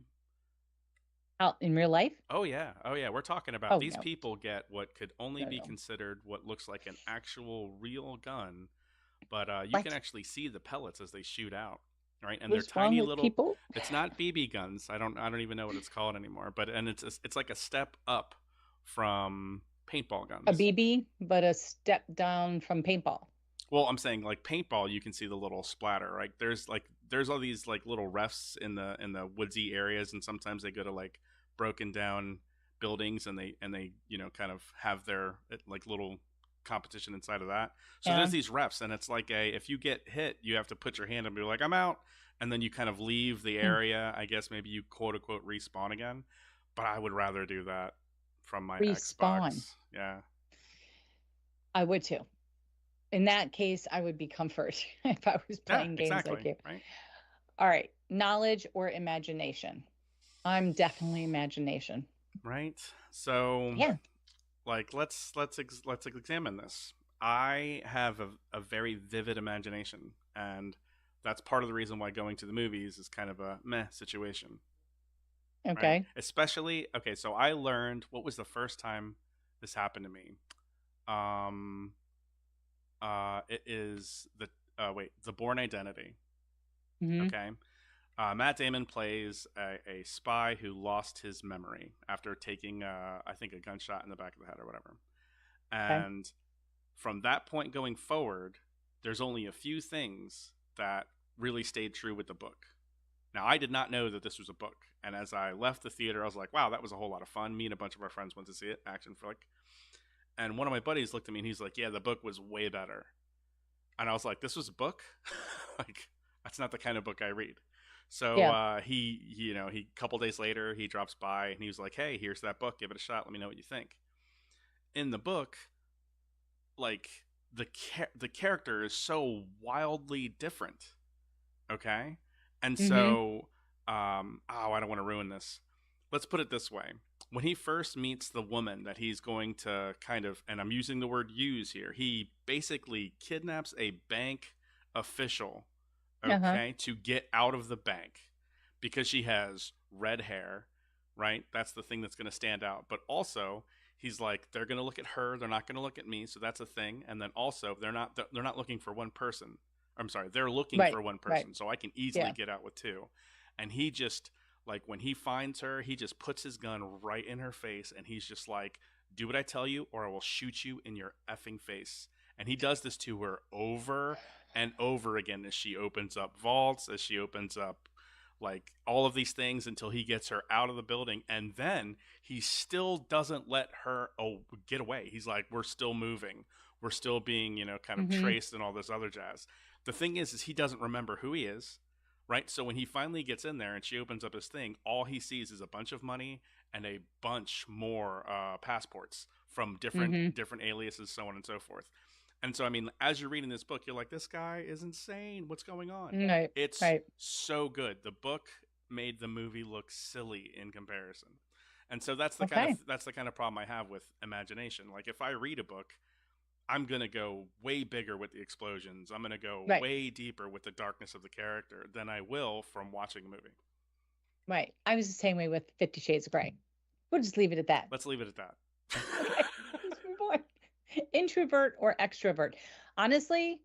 [SPEAKER 1] Out in real life?
[SPEAKER 2] Oh yeah, oh yeah. We're talking about
[SPEAKER 1] Oh,
[SPEAKER 2] these
[SPEAKER 1] no,
[SPEAKER 2] people get what could only
[SPEAKER 1] no,
[SPEAKER 2] be
[SPEAKER 1] no.
[SPEAKER 2] considered what looks like an actual real gun, but you can
[SPEAKER 1] What?
[SPEAKER 2] actually see the pellets as they shoot out, right? And they're
[SPEAKER 1] What's wrong
[SPEAKER 2] tiny
[SPEAKER 1] with
[SPEAKER 2] little.
[SPEAKER 1] people?
[SPEAKER 2] It's not BB guns. I don't even know what it's called anymore. But and it's like a step up from paintball
[SPEAKER 1] A
[SPEAKER 2] guns.
[SPEAKER 1] BB, but a step down from paintball.
[SPEAKER 2] Well, I'm saying like paintball, you can see the little splatter. Right? There's all these like little refs in the woodsy areas, and sometimes they go to like broken down buildings, and they kind of have their like little competition inside of that. So
[SPEAKER 1] Yeah.
[SPEAKER 2] there's these refs, and it's like a if you get hit, you have to put your hand up and be like I'm out, and then you kind of leave the
[SPEAKER 1] Hmm.
[SPEAKER 2] area. I guess maybe you quote unquote respawn again, but I would rather do that from my
[SPEAKER 1] Respawn.
[SPEAKER 2] Xbox. Yeah.
[SPEAKER 1] I would too. In that case, I would be comfort if I was
[SPEAKER 2] Yeah.
[SPEAKER 1] playing games like
[SPEAKER 2] Exactly.
[SPEAKER 1] you.
[SPEAKER 2] Right.
[SPEAKER 1] All right. Knowledge or imagination? I'm definitely imagination.
[SPEAKER 2] Right. So
[SPEAKER 1] Yeah.
[SPEAKER 2] like let's examine this. I have a very vivid imagination, and that's part of the reason why going to the movies is kind of a meh situation, right?
[SPEAKER 1] Okay.
[SPEAKER 2] Especially okay, so I learned what was the first time this happened to me. Um it is the Born Identity.
[SPEAKER 1] Hmm.
[SPEAKER 2] Okay. Matt Damon plays a spy who lost his memory after taking, I think, a gunshot in the back of the head or whatever.
[SPEAKER 1] Okay.
[SPEAKER 2] And from that point going forward, there's only a few things that really stayed true with the book. Now, I did not know that this was a book. And as I left the theater, I was like, wow, that was a whole lot of fun. Me and a bunch of our friends went to see it, action flick. And one of my buddies looked at me and he's like, yeah, the book was way better. And I was like, this was a book? Like, that's not the kind of book I read. So
[SPEAKER 1] Yeah.
[SPEAKER 2] he a couple days later he drops by and he was like, "Hey, here's that book. Give it a shot. Let me know what you think." In the book, like the character is so wildly different. Okay, and
[SPEAKER 1] Hmm.
[SPEAKER 2] so oh, I don't want to ruin this. Let's put it this way: when he first meets the woman that he's going to kind of, and I'm using the word use here, he basically kidnaps a bank official,
[SPEAKER 1] Uh-huh.
[SPEAKER 2] okay, to get out of the bank because she has red hair, right? That's the thing that's going to stand out. But also, he's like, they're going to look at her, they're not going to look at me, so that's a thing. And then also, they're not looking for one person. I'm sorry, they're looking
[SPEAKER 1] Right.
[SPEAKER 2] for one
[SPEAKER 1] Right.
[SPEAKER 2] person, so I can easily
[SPEAKER 1] Yeah.
[SPEAKER 2] get out with two. And he just, like, when he finds her, he just puts his gun right in her face, and he's just like, do what I tell you, or I will shoot you in your effing face. And he does this to her over and over again as she opens up vaults, as she opens up like all of these things until he gets her out of the building. And then he still doesn't let her get away. He's like, we're still moving, we're still being, kind of
[SPEAKER 1] Mm-hmm.
[SPEAKER 2] traced and all this other jazz. The thing is he doesn't remember who he is, right? So when he finally gets in there and she opens up his thing, all he sees is a bunch of money and a bunch more passports from different
[SPEAKER 1] Mm-hmm.
[SPEAKER 2] different aliases, so on and so forth. And so, I mean, as you're reading this book, you're like, this guy is insane. What's going on?
[SPEAKER 1] Right.
[SPEAKER 2] It's
[SPEAKER 1] Right.
[SPEAKER 2] so good. The book made the movie look silly in comparison. And so
[SPEAKER 1] Okay.
[SPEAKER 2] that's the kind of problem I have with imagination. Like if I read a book, I'm going to go way bigger with the explosions. I'm going to go
[SPEAKER 1] Right.
[SPEAKER 2] way deeper with the darkness of the character than I will from watching a movie.
[SPEAKER 1] Right. I was the same way with 50 Shades of Grey. We'll just leave it at that.
[SPEAKER 2] Let's leave it at that.
[SPEAKER 1] Okay. Let's move on. Introvert or extrovert? Honestly,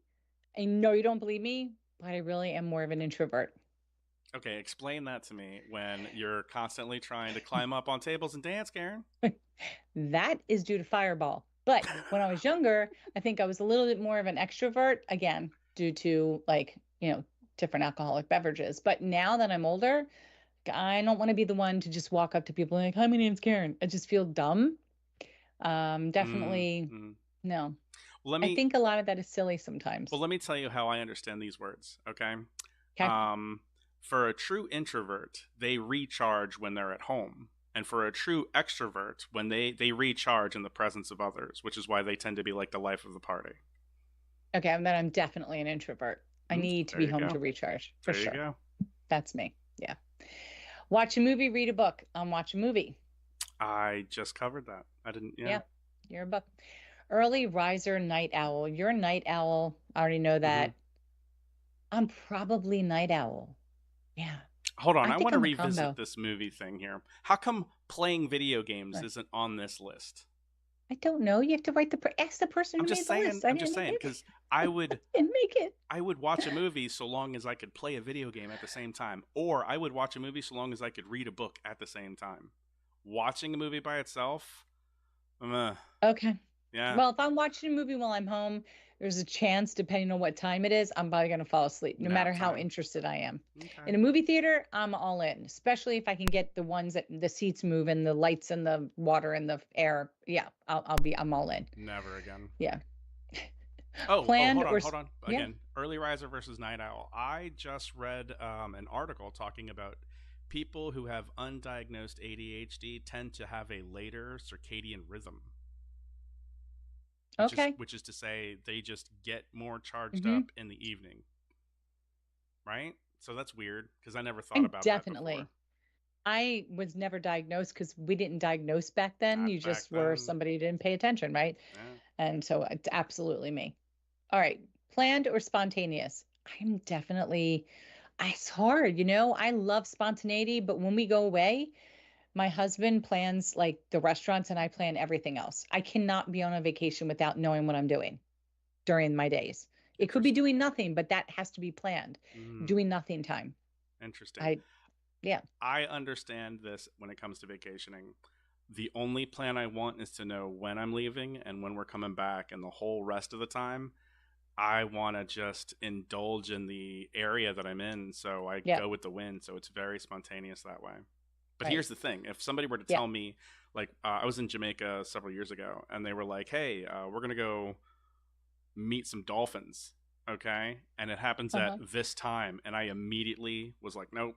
[SPEAKER 1] I know you don't believe me, but I really am more of an introvert.
[SPEAKER 2] Okay, explain that to me when you're constantly trying to climb up on tables and dance, Karen.
[SPEAKER 1] That is due to Fireball. But when I was younger, I think I was a little bit more of an extrovert, again, due to like, different alcoholic beverages. But now that I'm older, I don't want to be the one to just walk up to people and like, hi, my name's Karen. I just feel dumb.
[SPEAKER 2] Mm,
[SPEAKER 1] Definitely
[SPEAKER 2] mm.
[SPEAKER 1] no.
[SPEAKER 2] Well, let
[SPEAKER 1] I
[SPEAKER 2] me
[SPEAKER 1] think a lot of that is silly sometimes.
[SPEAKER 2] well let me tell you how I understand these words. Okay,
[SPEAKER 1] Okay.
[SPEAKER 2] um, for a true introvert, they recharge when they're at home, and for a true extrovert, when they recharge in the presence of others, which is why they tend to be like the life of the party.
[SPEAKER 1] Okay. And then I'm definitely an introvert. I need to
[SPEAKER 2] There
[SPEAKER 1] be
[SPEAKER 2] you
[SPEAKER 1] home
[SPEAKER 2] go.
[SPEAKER 1] to recharge for
[SPEAKER 2] There you
[SPEAKER 1] sure.
[SPEAKER 2] go.
[SPEAKER 1] That's me. Yeah. Watch a movie, read a book. Watch a movie.
[SPEAKER 2] I just covered that. I didn't. Yeah.
[SPEAKER 1] Yeah. You're a book. Early riser, night owl. You're a night owl. I already know
[SPEAKER 2] Mm-hmm.
[SPEAKER 1] that. I'm probably night owl. Yeah.
[SPEAKER 2] Hold on.
[SPEAKER 1] I
[SPEAKER 2] I
[SPEAKER 1] think
[SPEAKER 2] want to
[SPEAKER 1] I'm a
[SPEAKER 2] revisit
[SPEAKER 1] combo.
[SPEAKER 2] this movie thing here. How come playing video games
[SPEAKER 1] Right.
[SPEAKER 2] isn't on this list?
[SPEAKER 1] I don't know. You have to ask the person
[SPEAKER 2] I'm
[SPEAKER 1] who
[SPEAKER 2] just
[SPEAKER 1] made the
[SPEAKER 2] saying.
[SPEAKER 1] list. I
[SPEAKER 2] I'm just
[SPEAKER 1] didn't
[SPEAKER 2] saying
[SPEAKER 1] make
[SPEAKER 2] because I would
[SPEAKER 1] didn't make it.
[SPEAKER 2] I would watch a movie so long as I could play a video game at the same time, or I would watch a movie so long as I could read a book at the same time. Watching a movie by itself,
[SPEAKER 1] Okay.
[SPEAKER 2] yeah,
[SPEAKER 1] Well, if I'm watching a movie while I'm home, there's a chance, depending on what time it is, I'm probably going to fall asleep, no matter
[SPEAKER 2] nap
[SPEAKER 1] how
[SPEAKER 2] time.
[SPEAKER 1] interested I am.
[SPEAKER 2] Okay.
[SPEAKER 1] In a movie theater, I'm all in, especially if I can get the ones that the seats move and the lights and the water and the air. Yeah, I'm all in.
[SPEAKER 2] Never again.
[SPEAKER 1] Yeah.
[SPEAKER 2] Oh,
[SPEAKER 1] Planned
[SPEAKER 2] hold on,
[SPEAKER 1] or,
[SPEAKER 2] hold on.
[SPEAKER 1] yeah.
[SPEAKER 2] Again, early riser versus night owl. I just read an article talking about people who have undiagnosed ADHD tend to have a later circadian rhythm,
[SPEAKER 1] Okay.
[SPEAKER 2] which is to say they just get more charged
[SPEAKER 1] Hmm.
[SPEAKER 2] up in the evening, right? So that's weird because I never thought
[SPEAKER 1] And
[SPEAKER 2] about that before.
[SPEAKER 1] definitely, I was never diagnosed because we didn't diagnose back then.
[SPEAKER 2] Not
[SPEAKER 1] You
[SPEAKER 2] back
[SPEAKER 1] just were
[SPEAKER 2] then.
[SPEAKER 1] somebody who didn't pay attention, right?
[SPEAKER 2] Yeah.
[SPEAKER 1] And so it's absolutely me. All right. Planned or spontaneous? I'm definitely, it's hard, I love spontaneity, but when we go away, my husband plans like the restaurants and I plan everything else. I cannot be on a vacation without knowing what I'm doing during my days. It could be
[SPEAKER 2] Interesting.
[SPEAKER 1] doing nothing, but that has to be planned.
[SPEAKER 2] Mm,
[SPEAKER 1] Doing nothing time.
[SPEAKER 2] interesting.
[SPEAKER 1] I, yeah.
[SPEAKER 2] I understand this when it comes to vacationing. The only plan I want is to know when I'm leaving and when we're coming back, and the whole rest of the time, I want to just indulge in the area that I'm in. So I
[SPEAKER 1] Yeah.
[SPEAKER 2] go with the wind. So it's very spontaneous that way. But
[SPEAKER 1] Right.
[SPEAKER 2] here's the thing: if somebody were to
[SPEAKER 1] Yeah.
[SPEAKER 2] tell me, like, I was in Jamaica several years ago, and they were like, "Hey, we're gonna go meet some dolphins," okay, and it happens at
[SPEAKER 1] Uh-huh.
[SPEAKER 2] this time, and I immediately was like, "Nope,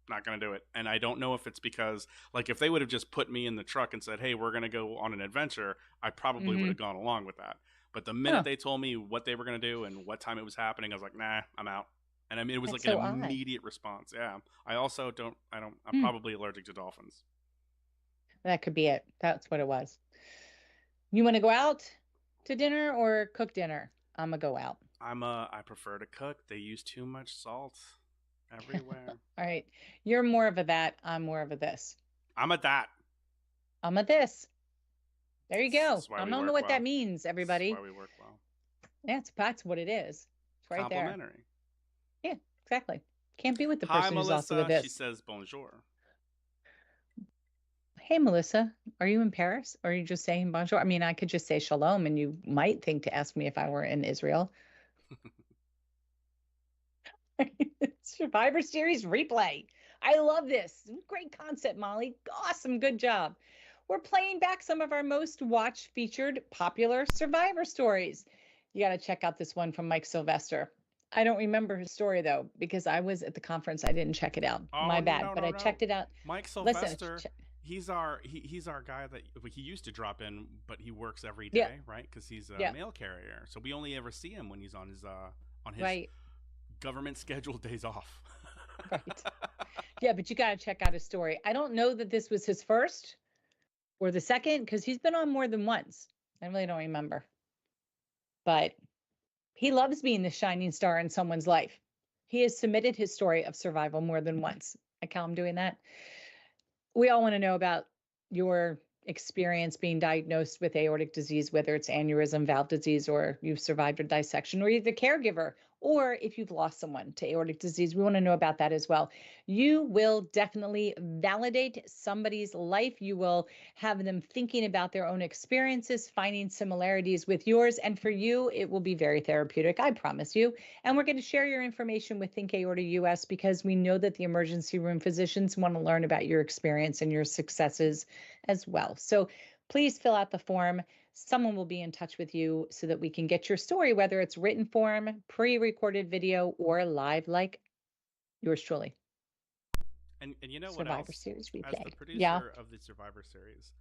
[SPEAKER 2] not gonna do it." And I don't know if it's because, like, if they would have just put me in the truck and said, "Hey, we're gonna go on an adventure," I probably would
[SPEAKER 1] Mm-hmm.
[SPEAKER 2] have gone along with that. But the minute
[SPEAKER 1] Huh.
[SPEAKER 2] they told me what they were gonna do and what time it was happening, I was like, "Nah, I'm out." And I mean, it was
[SPEAKER 1] That's
[SPEAKER 2] like an
[SPEAKER 1] so odd.
[SPEAKER 2] immediate response. Yeah. I also don't. I don't. I'm
[SPEAKER 1] Hmm.
[SPEAKER 2] probably allergic to dolphins.
[SPEAKER 1] That could be it. That's what it was. You want to go out to dinner or cook dinner? I'm gonna go out.
[SPEAKER 2] I prefer to cook. They use too much salt everywhere.
[SPEAKER 1] All right. You're more of a that. I'm more of a this.
[SPEAKER 2] I'm a that.
[SPEAKER 1] I'm a this. There you go.
[SPEAKER 2] That's why
[SPEAKER 1] I
[SPEAKER 2] we
[SPEAKER 1] don't know
[SPEAKER 2] work
[SPEAKER 1] what that
[SPEAKER 2] well.
[SPEAKER 1] means,
[SPEAKER 2] This is why
[SPEAKER 1] everybody.
[SPEAKER 2] we work well.
[SPEAKER 1] That's what it is. It's right there.
[SPEAKER 2] Complimentary.
[SPEAKER 1] Yeah, exactly. Can't be with the
[SPEAKER 2] Hi,
[SPEAKER 1] person who's also with
[SPEAKER 2] Melissa. She
[SPEAKER 1] this.
[SPEAKER 2] says bonjour.
[SPEAKER 1] Hey, Melissa, are you in Paris? Or are you just saying bonjour? I mean, I could just say shalom, and you might think to ask me if I were in Israel. Survivor Series replay. I love this. Great concept, Molly. Awesome. Good job. We're playing back some of our most watched, featured, popular Survivor stories. You got to check out this one from Mike Sylvester. I don't remember his story though, because I was at the conference. I didn't check it out.
[SPEAKER 2] Oh
[SPEAKER 1] My
[SPEAKER 2] no
[SPEAKER 1] bad.
[SPEAKER 2] no
[SPEAKER 1] But
[SPEAKER 2] no
[SPEAKER 1] I
[SPEAKER 2] no!
[SPEAKER 1] checked it out.
[SPEAKER 2] Mike
[SPEAKER 1] Listen,
[SPEAKER 2] Sylvester, he's our guy that he used to drop in, but he works every
[SPEAKER 1] yeah,
[SPEAKER 2] day, right? Because he's a
[SPEAKER 1] yeah,
[SPEAKER 2] mail carrier, so we only ever see him when he's on his
[SPEAKER 1] right,
[SPEAKER 2] government scheduled days off.
[SPEAKER 1] right. Yeah, but you got to check out his story. I don't know that this was his first or the second because he's been on more than once. I really don't remember. But he loves being the shining star in someone's life. He has submitted his story of survival more than once. I count him doing that. We all want to know about your experience being diagnosed with aortic disease, whether it's aneurysm, valve disease, or you've survived a dissection, or you're the caregiver, or if you've lost someone to aortic disease. We want to know about that as well. You will definitely validate somebody's life. You will have them thinking about their own experiences, finding similarities with yours. And for you, it will be very therapeutic, I promise you. And we're going to share your information with Think Aorta US because we know that the emergency room physicians want to learn about your experience and your successes as well. So please fill out the form. Someone will be in touch with you so that we can get your story, whether it's written form, pre-recorded video, or live like yours truly.
[SPEAKER 2] And you know what
[SPEAKER 1] Survivor
[SPEAKER 2] else?
[SPEAKER 1] Series
[SPEAKER 2] As the
[SPEAKER 1] replay. Yeah.
[SPEAKER 2] producer of the Survivor Series,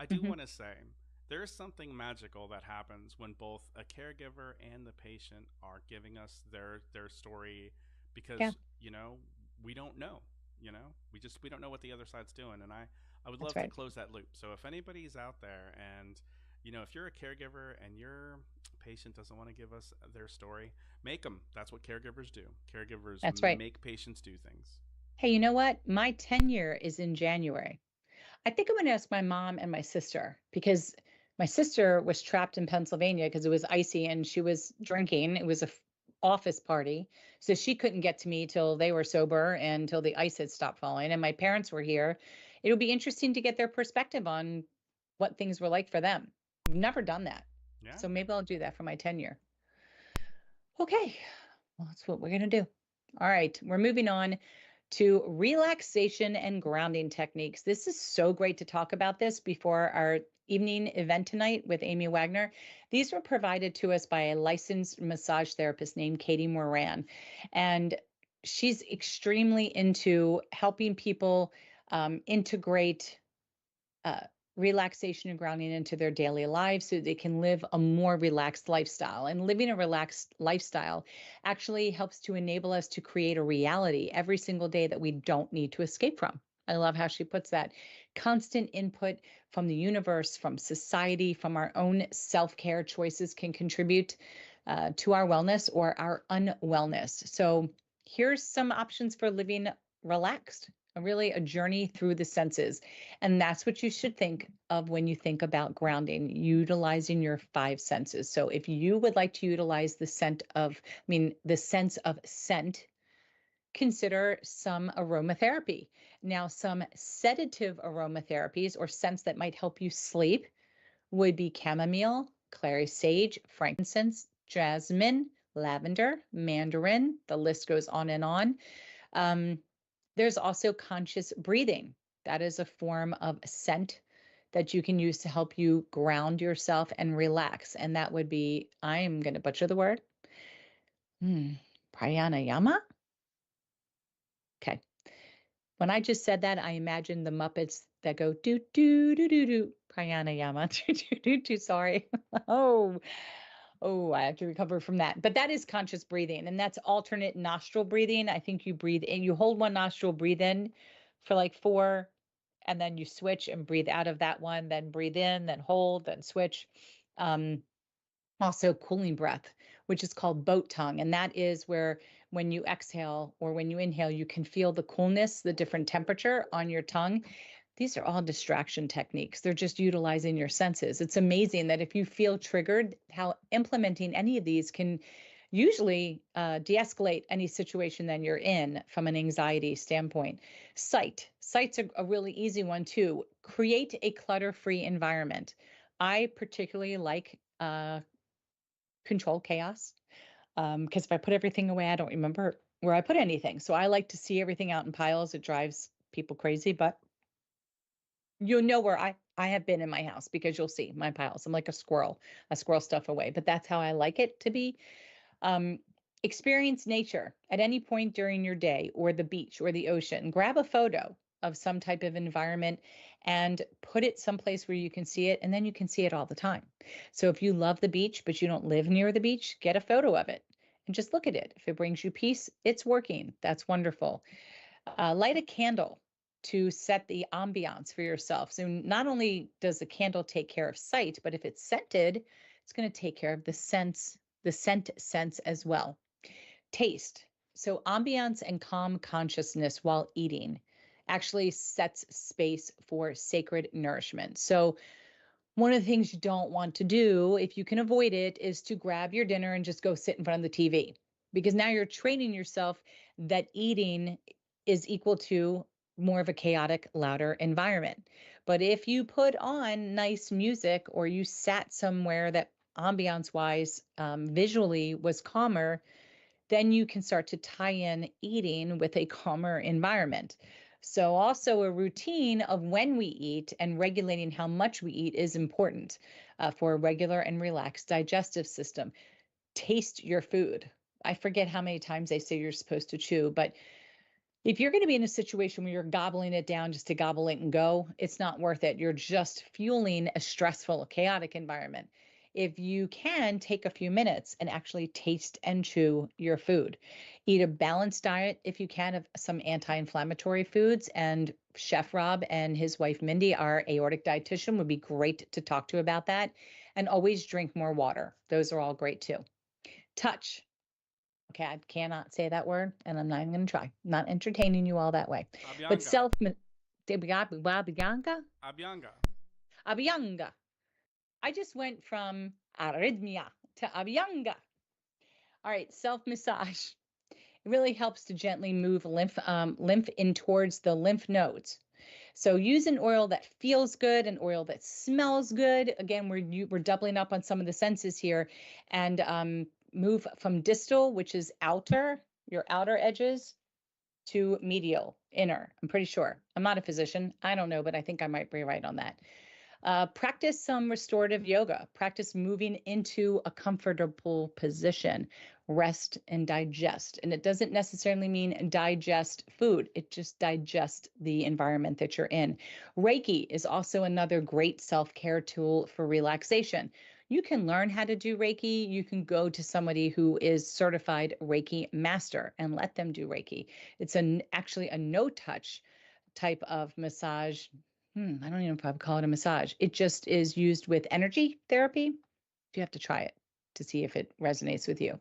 [SPEAKER 2] I do
[SPEAKER 1] Hmm.
[SPEAKER 2] want to say there is something magical that happens when both a caregiver and the patient are giving us their story
[SPEAKER 1] Yeah,
[SPEAKER 2] because, we don't know, we don't know what the other side's doing, and I would
[SPEAKER 1] that's
[SPEAKER 2] love to
[SPEAKER 1] right.
[SPEAKER 2] close that loop. So if anybody's out there and if you're a caregiver and your patient doesn't want to give us their story, make them. That's what caregivers do. Caregivers
[SPEAKER 1] That's right.
[SPEAKER 2] make patients do things.
[SPEAKER 1] Hey, you know what? My tenure is in January. I think I'm going to ask my mom and my sister because my sister was trapped in Pennsylvania because it was icy and she was drinking. It was a office party. So she couldn't get to me till they were sober and till the ice had stopped falling. And my parents were here. It'll be interesting to get their perspective on what things were like for them. I've never done that.
[SPEAKER 2] Yeah.
[SPEAKER 1] So maybe I'll do that for my tenure. Okay. Well, that's what we're going to do. All right. We're moving on to relaxation and grounding techniques. This is so great to talk about this before our evening event tonight with Amy Wagner. These were provided to us by a licensed massage therapist named Katie Moran. And she's extremely into helping people integrate uh, relaxation and grounding into their daily lives so they can live a more relaxed lifestyle. And living a relaxed lifestyle actually helps to enable us to create a reality every single day that we don't need to escape from. I love how she puts that. Constant input from the universe, from society, from our own self care choices can contribute to our wellness or our unwellness. So, here's some options for living relaxed, really a journey through the senses. And that's what you should think of when you think about grounding, utilizing your five senses. So if you would like to utilize the sense of scent, consider some aromatherapy. Now, some sedative aromatherapies or scents that might help you sleep would be chamomile, clary sage, frankincense, jasmine, lavender, mandarin. The list goes on and on. Um, there's also conscious breathing. That is a form of scent that you can use to help you ground yourself and relax. And that would be, I'm going to butcher the word, hmm, pranayama. Okay. When I just said that, I imagined the Muppets that go do, do, do, do, do, pranayama. Do, do, do, do, sorry. Oh, oh, I have to recover from that. But that is conscious breathing, and that's alternate nostril breathing. I think you breathe in, you hold one nostril, breathe in for like 4, and then you switch and breathe out of that one, then breathe in, then hold, then switch. Um, Also cooling breath, which is called boat tongue. And that is where when you exhale or when you inhale, you can feel the coolness, the different temperature on your tongue. These are all distraction techniques. They're just utilizing your senses. It's amazing that if you feel triggered, how implementing any of these can usually de-escalate any situation that you're in from an anxiety standpoint. Sight's a really easy one too. Create a clutter-free environment. I particularly like control chaos, because if I put everything away, I don't remember where I put anything. So I like to see everything out in piles. It drives people crazy, but you'll know where I have been in my house because you'll see my piles. I'm like a squirrel. I squirrel stuff away, but that's how I like it to be. Um, Experience nature at any point during your day, or the beach or the ocean. Grab a photo of some type of environment and put it someplace where you can see it, and then you can see it all the time. So if you love the beach, but you don't live near the beach, get a photo of it and just look at it. If it brings you peace, it's working. That's wonderful. Light a candle to set the ambiance for yourself. So not only does the candle take care of sight, but if it's scented, it's going to take care of the scent sense as well. Taste. So ambiance and calm consciousness while eating actually sets space for sacred nourishment. So one of the things you don't want to do, if you can avoid it, is to grab your dinner and just go sit in front of the TV, because now you're training yourself that eating is equal to more of a chaotic, louder environment. But if you put on nice music or you sat somewhere that ambiance wise, visually was calmer, then you can start to tie in eating with a calmer environment. So, also a routine of when we eat and regulating how much we eat is important for a regular and relaxed digestive system. Taste your food. I forget how many times they say you're supposed to chew, but if you're going to be in a situation where you're gobbling it down just to gobble it and go, it's not worth it. You're just fueling a stressful, chaotic environment. If you can take a few minutes and actually taste and chew your food, eat a balanced diet if you can of some anti-inflammatory foods. And Chef Rob and his wife Mindy, our aortic dietitian, would be great to talk to about that. And always drink more water. Those are all great too. Touch. Okay, I cannot say that word, and I'm not even going to try. I'm not entertaining you all that way. But
[SPEAKER 2] Abianga.
[SPEAKER 1] self, Abhyanga,
[SPEAKER 2] Abianga.
[SPEAKER 1] Abhyanga. I just went from arrhythmia to Abhyanga. All right, self massage. It really helps to gently move lymph in towards the lymph nodes. So use an oil that feels good, an oil that smells good. Again, we're doubling up on some of the senses here, and move from distal, which is outer, your outer edges, to medial, inner. I'm pretty sure. I'm not a physician. I don't know, but I think I might be right on that. Practice some restorative yoga. Practice moving into a comfortable position. Rest and digest. And it doesn't necessarily mean digest food, it just digest the environment that you're in. Reiki is also another great self care tool for relaxation. You can learn how to do Reiki. You can go to somebody who is certified Reiki master and let them do Reiki. It's actually a no touch type of massage. I don't even know if I would call it a massage. It just is used with energy therapy. You have to try it to see if it resonates with you.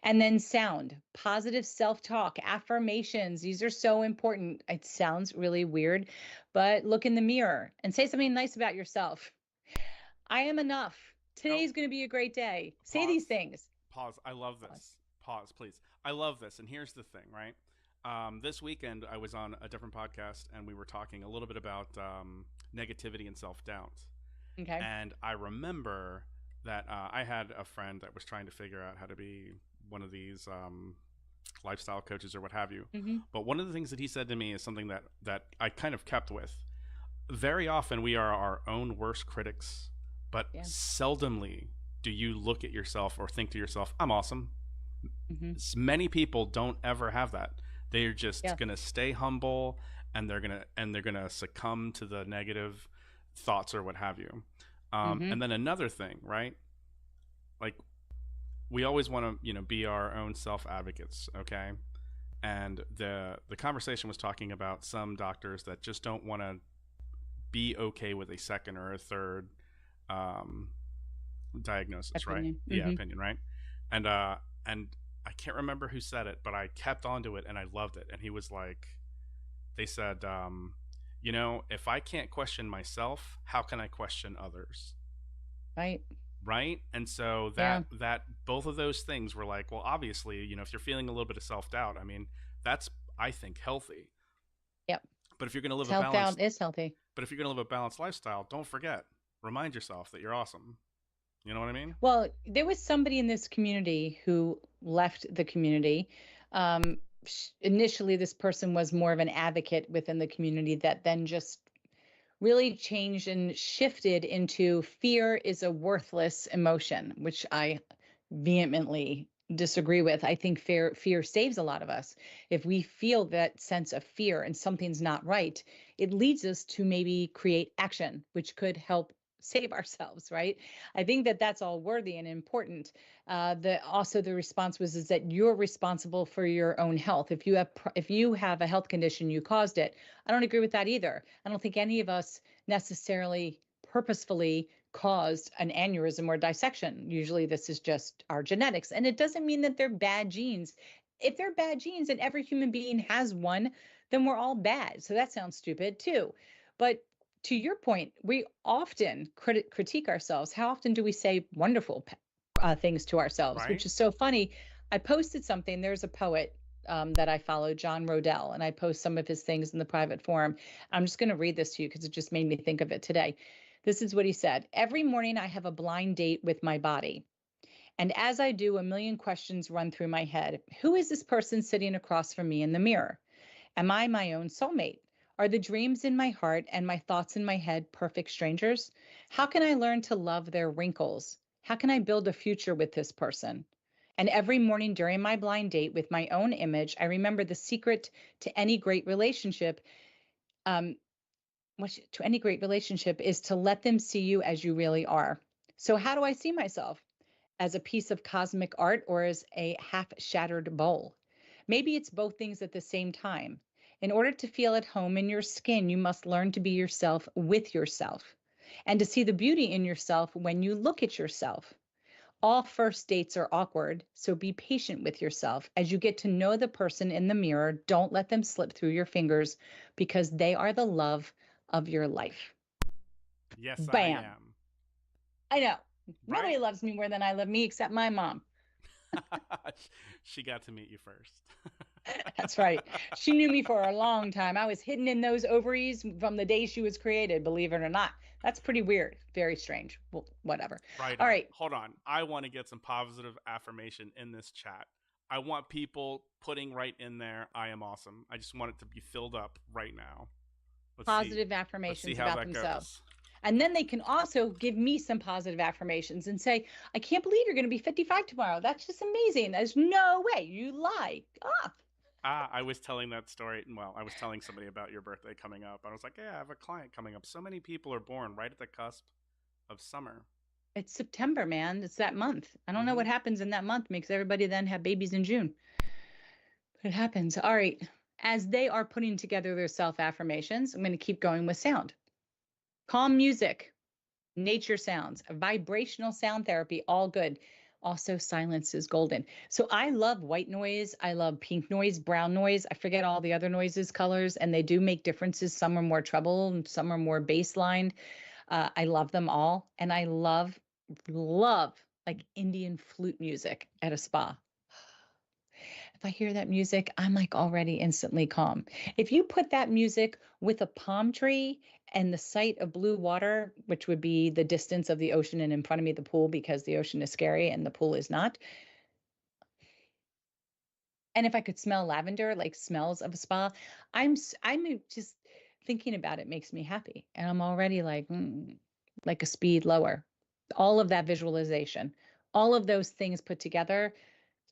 [SPEAKER 1] And then sound, positive self talk, affirmations. These are so important. It sounds really weird, but look in the mirror and say something nice about yourself. I am enough.
[SPEAKER 2] Oh,
[SPEAKER 1] Today's going to be a great day. Say these
[SPEAKER 2] pause.
[SPEAKER 1] things.
[SPEAKER 2] Pause. I love
[SPEAKER 1] Pause.
[SPEAKER 2] this. Pause, please. I love this. And here's the thing, right? This weekend, I was on a different podcast and we were talking a little bit about negativity and self doubt.
[SPEAKER 1] Okay.
[SPEAKER 2] And I remember that I had a friend that was trying to figure out how to be one of these lifestyle coaches or what have you.
[SPEAKER 1] Hmm.
[SPEAKER 2] But one of the things that he said to me is something that I kind of kept with. Very often we are our own worst critics, but
[SPEAKER 1] Yeah.
[SPEAKER 2] seldomly do you look at yourself or think to yourself, I'm awesome.
[SPEAKER 1] Hmm.
[SPEAKER 2] Many people don't ever have that. They're
[SPEAKER 1] Yeah.
[SPEAKER 2] just gonna stay humble, and they're gonna succumb to the negative thoughts or what have you.
[SPEAKER 1] Hmm.
[SPEAKER 2] And then another thing, right? Like we always want to, be our own self advocates, okay? And the conversation was talking about some doctors that just don't want to be okay with a second or a third um, diagnosis, right?
[SPEAKER 1] Opinion.
[SPEAKER 2] Yeah, opinion, right? And and I can't remember who said it, but I kept onto it and I loved it. And he was like, they said, you know, if I can't question myself, how can I question others?
[SPEAKER 1] Right.
[SPEAKER 2] Right. And so
[SPEAKER 1] Yeah.
[SPEAKER 2] that both of those things were like, well, obviously, you know, if you're feeling a little bit of self-doubt, I mean, that's, I think, healthy.
[SPEAKER 1] Yep.
[SPEAKER 2] But if you're going to live a
[SPEAKER 1] Self-doubt
[SPEAKER 2] balanced
[SPEAKER 1] is healthy.
[SPEAKER 2] but if you're going to live a balanced lifestyle, don't forget, remind yourself that you're awesome. You know what I mean?
[SPEAKER 1] Well, there was somebody in this community who left the community. Initially, this person was more of an advocate within the community that then just really changed and shifted into fear is a worthless emotion, which I vehemently disagree with. I think fear saves a lot of us. If we feel that sense of fear and something's not right, it leads us to maybe create action, which could help save ourselves, right? I think that that's all worthy and important. The response was is that you're responsible for your own health. If you have a health condition, you caused it. I don't agree with that either. I don't think any of us necessarily purposefully caused an aneurysm or dissection. Usually this is just our genetics. And it doesn't mean that they're bad genes. If they're bad genes and every human being has one, then we're all bad. So that sounds stupid too. But to your point, we often critique ourselves. How often do we say wonderful things to ourselves,
[SPEAKER 2] Right?
[SPEAKER 1] which is so funny? I posted something. There's a poet that I follow, John Rodell, and I post some of his things in the private forum. I'm just going to read this to you because it just made me think of it today. This is what he said. Every morning I have a blind date with my body. And as I do, a million questions run through my head. Who is this person sitting across from me in the mirror? Am I my own soulmate? Are the dreams in my heart and my thoughts in my head perfect strangers? How can I learn to love their wrinkles? How can I build a future with this person? And every morning during my blind date with my own image, I remember the secret to any great relationship. Um, to any great relationship is to let them see you as you really are. So, how do I see myself? As a piece of cosmic art or as a half shattered bowl? Maybe it's both things at the same time. In order to feel at home in your skin, you must learn to be yourself with yourself and to see the beauty in yourself when you look at yourself. All first dates are awkward, so be patient with yourself. As you get to know the person in the mirror, don't let them slip through your fingers because they are the love of your life.
[SPEAKER 2] Yes, I
[SPEAKER 1] Bam.
[SPEAKER 2] am.
[SPEAKER 1] I know.
[SPEAKER 2] Right?
[SPEAKER 1] Nobody loves me more than I love me except my mom.
[SPEAKER 2] She got to meet you first.
[SPEAKER 1] That's right. She knew me for a long time. I was hidden in those ovaries from the day she was created, believe it or not. That's pretty weird. Very strange. Well, whatever.
[SPEAKER 2] Right
[SPEAKER 1] All
[SPEAKER 2] on.
[SPEAKER 1] right.
[SPEAKER 2] Hold on. I want to get some positive affirmation in this chat. I want people putting right in there, I am awesome. I just want it to be filled up right now. Let's see.
[SPEAKER 1] Positive
[SPEAKER 2] Let's see
[SPEAKER 1] affirmations
[SPEAKER 2] how
[SPEAKER 1] about
[SPEAKER 2] that
[SPEAKER 1] themselves.
[SPEAKER 2] goes.
[SPEAKER 1] And then they can also give me some positive affirmations and say, I can't believe you're going to be 55 tomorrow. That's just amazing. There's no way. You lie. Ah,
[SPEAKER 2] I was telling that story. Well, I was telling somebody about your birthday coming up. I was like, yeah, I have a client coming up. So many people are born right at the cusp of summer.
[SPEAKER 1] it's September, man. It's that month. I don't know
[SPEAKER 2] Mm-hmm.
[SPEAKER 1] what happens in that month. Makes everybody then have babies in June. It happens. All right. As they are putting together their self affirmations, I'm going to keep going with sound. Calm music, nature sounds, vibrational sound therapy, all good. Also, silence is golden. So I love white noise. I love pink noise, brown noise. I forget all the other noises, colors, and they do make differences. Some are more treble and some are more bass lined. I love them all. And I love like Indian flute music at a spa. If I hear that music, I'm like already instantly calm. If you put that music with a palm tree and the sight of blue water, which would be the distance of the ocean and in front of me, the pool, because the ocean is scary and the pool is not. And if I could smell lavender, like smells of a spa, I'm just thinking about it makes me happy. And I'm already like a speed lower. All of that visualization, all of those things put together,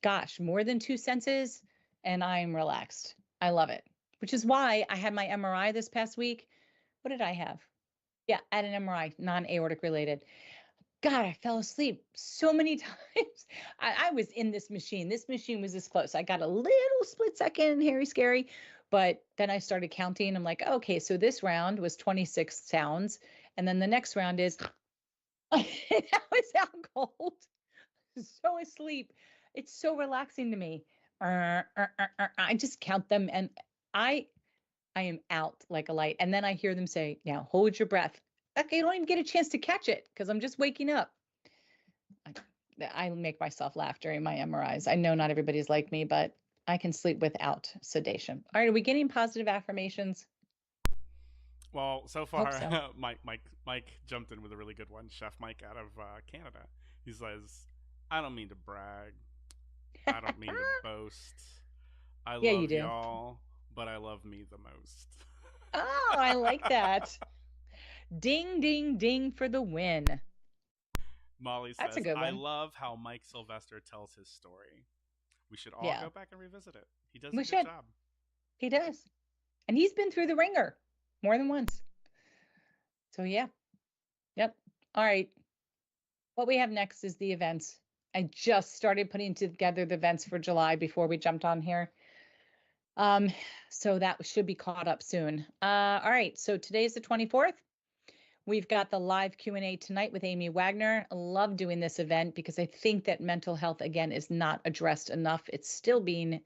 [SPEAKER 1] gosh, more than two senses, and I'm relaxed. I love it, which is why I had my MRI this past week. What did I have? Yeah, I had an MRI, non-aortic related. God, I fell asleep so many times. I was in this machine. This machine was this close. I got a little split second, hairy, scary, But then I started counting. I'm like, okay, so this round was 26 sounds. And then the next round is, that was out cold. So asleep. It's so relaxing to me. I just count them and I I am out like a light. And then I hear them say, now hold your breath. Okay, I don't even get a chance to catch it because I'm just waking up. I, I make myself laugh during my MRIs. I know not everybody's like me, but I can sleep without sedation. All right, are we getting positive affirmations?
[SPEAKER 2] Well, so
[SPEAKER 1] Hope
[SPEAKER 2] far,
[SPEAKER 1] so.
[SPEAKER 2] Mike jumped in with a really good one. Chef Mike out of Canada. He says, "I don't mean to brag. I don't mean to boast. I
[SPEAKER 1] Yeah, you
[SPEAKER 2] love
[SPEAKER 1] do.
[SPEAKER 2] y'all, but I love me the most."
[SPEAKER 1] Oh, I like that. Ding, ding, ding for the win.
[SPEAKER 2] Molly
[SPEAKER 1] That's a
[SPEAKER 2] says,
[SPEAKER 1] good
[SPEAKER 2] "I
[SPEAKER 1] one.
[SPEAKER 2] love how Mike Sylvester tells his story. We should all
[SPEAKER 1] Yeah,
[SPEAKER 2] go back and revisit it. He does a
[SPEAKER 1] we
[SPEAKER 2] good
[SPEAKER 1] should.
[SPEAKER 2] job."
[SPEAKER 1] He does. And he's been through the ringer more than once. So, yeah. Yep. All right. What we have next is the events. I just started putting together the events for July before we jumped on here. Um, so that should be caught up soon. All right. So today's the 24th. We've got the live Q&A tonight with Amy Wagner. I love doing this event because I think that mental health, again, is not addressed enough. It's still being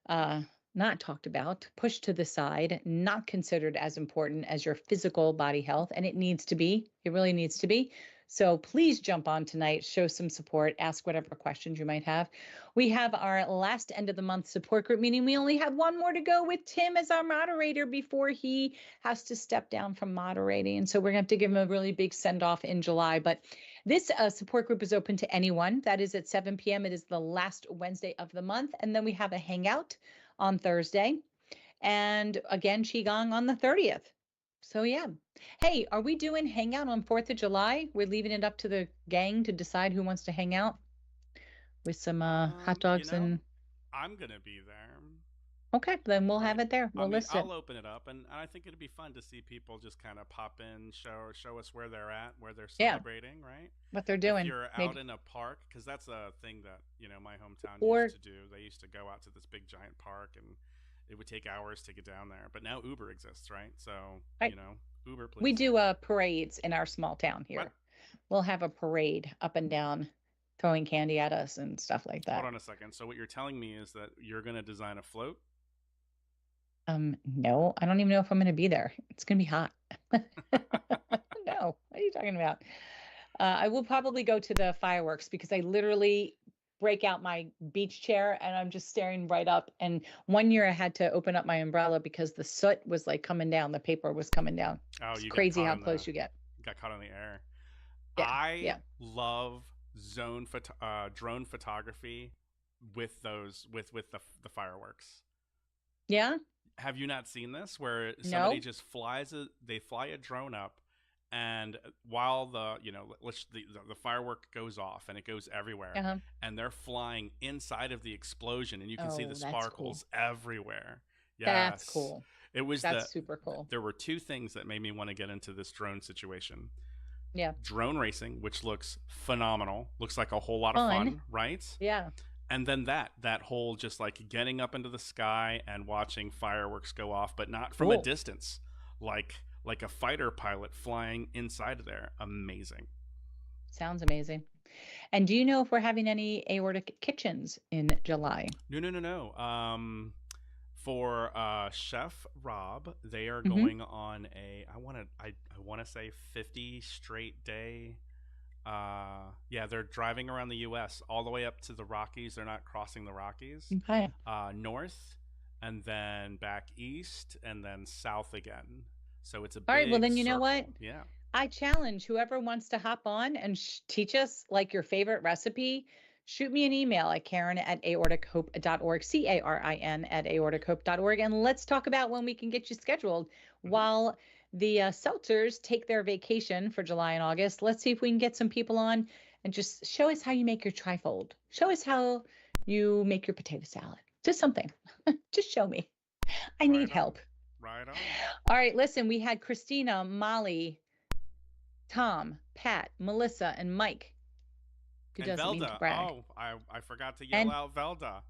[SPEAKER 1] uh, not talked about, pushed to the side, not considered as important as your physical body health. And it needs to be, it really needs to be. So please jump on tonight, show some support, ask whatever questions you might have. We have our last end of the month support group meeting. We only have one more to go with Tim as our moderator before he has to step down from moderating. And so we're going to have to give him a really big send off in July. But this support group is open to anyone. That is at 7 p.m. It is the last Wednesday of the month. And then we have a hangout on Thursday. And again, Qigong on the 30th. So, yeah. Hey, are we doing hangout on 4th of July? We're leaving it up to the gang to decide who wants to hang out with some hot
[SPEAKER 2] You
[SPEAKER 1] dogs
[SPEAKER 2] know,
[SPEAKER 1] and.
[SPEAKER 2] I'm gonna be there.
[SPEAKER 1] Okay, then we'll have
[SPEAKER 2] Right.
[SPEAKER 1] it there.
[SPEAKER 2] I
[SPEAKER 1] We'll
[SPEAKER 2] mean,
[SPEAKER 1] list it.
[SPEAKER 2] I'll open it up, and I think it'd be fun to see people just kind of pop in, show us where they're at, where they're
[SPEAKER 1] Yeah,
[SPEAKER 2] celebrating, right?
[SPEAKER 1] what they're
[SPEAKER 2] If
[SPEAKER 1] doing.
[SPEAKER 2] you're out
[SPEAKER 1] Maybe.
[SPEAKER 2] in a park, because that's a thing that my hometown used
[SPEAKER 1] Or
[SPEAKER 2] to do. They used to go out to this big giant park, and it would take hours to get down there. But now Uber exists, right? So
[SPEAKER 1] I,
[SPEAKER 2] Uber,
[SPEAKER 1] we
[SPEAKER 2] please.
[SPEAKER 1] do parades in our small town
[SPEAKER 2] What?
[SPEAKER 1] here. We'll have a parade up and down, throwing candy at us and stuff like
[SPEAKER 2] Hold
[SPEAKER 1] that.
[SPEAKER 2] on a second. So what you're telling me is that you're gonna design a float?
[SPEAKER 1] No, I don't even know if I'm going to be there. It's going to be hot. No, what are you talking about? I will probably go to the fireworks because I literally break out my beach chair and I'm just staring right up. And one year I had to open up my umbrella because the soot was like coming down, the paper was coming down.
[SPEAKER 2] Oh,
[SPEAKER 1] It's
[SPEAKER 2] you got
[SPEAKER 1] crazy
[SPEAKER 2] caught
[SPEAKER 1] how
[SPEAKER 2] in the
[SPEAKER 1] close you get.
[SPEAKER 2] got caught in the air.
[SPEAKER 1] Yeah,
[SPEAKER 2] I
[SPEAKER 1] yeah,
[SPEAKER 2] love drone photography with those with the fireworks.
[SPEAKER 1] yeah.
[SPEAKER 2] Have you not seen this where somebody
[SPEAKER 1] No.
[SPEAKER 2] just they fly a drone up, and while the firework goes off and it goes everywhere,
[SPEAKER 1] Uh-huh.
[SPEAKER 2] and they're flying inside of the explosion, and you can see the
[SPEAKER 1] Oh, that's cool.
[SPEAKER 2] sparkles everywhere.
[SPEAKER 1] That's
[SPEAKER 2] Yes.
[SPEAKER 1] cool.
[SPEAKER 2] It was
[SPEAKER 1] That's super cool.
[SPEAKER 2] there were two things that made me want to get into this drone situation.
[SPEAKER 1] Yeah.
[SPEAKER 2] Drone racing, which looks phenomenal, looks like a whole lot of
[SPEAKER 1] Fun.
[SPEAKER 2] fun, right?
[SPEAKER 1] Yeah.
[SPEAKER 2] And then that whole just like getting up into the sky and watching fireworks go off, but not from a
[SPEAKER 1] Cool.
[SPEAKER 2] distance, like a fighter pilot flying inside of there. Amazing.
[SPEAKER 1] Sounds amazing. And do you know if we're having any aortic kitchens in July?
[SPEAKER 2] No, no, no, no. For Chef Rob, they are
[SPEAKER 1] Hmm.
[SPEAKER 2] going on I want to say 50 straight day. Yeah, they're driving around the U.S. all the way up to the Rockies. They're not crossing the Rockies.
[SPEAKER 1] Okay.
[SPEAKER 2] North, and then back east, and then south again. So it's a
[SPEAKER 1] All right. Well,
[SPEAKER 2] big
[SPEAKER 1] then you know what?
[SPEAKER 2] circle. Yeah.
[SPEAKER 1] I challenge whoever wants to hop on and teach us like your favorite recipe. Shoot me an email at Karen@aortichope.org, Carin@aortichope.org, and let's talk about when we can get you scheduled.
[SPEAKER 2] Hmm.
[SPEAKER 1] While the Seltzers take their vacation for July and August, let's see if we can get some people on and just show us how you make your trifold. Show us how you make your potato salad. Just something. Just show me. I need
[SPEAKER 2] Right on.
[SPEAKER 1] help.
[SPEAKER 2] Right on.
[SPEAKER 1] All right, listen, we had Christina, Molly, Tom, Pat, Melissa, and Mike, who
[SPEAKER 2] And
[SPEAKER 1] doesn't mean to
[SPEAKER 2] Velda.
[SPEAKER 1] brag,
[SPEAKER 2] Oh, I forgot to yell
[SPEAKER 1] and
[SPEAKER 2] out Velda.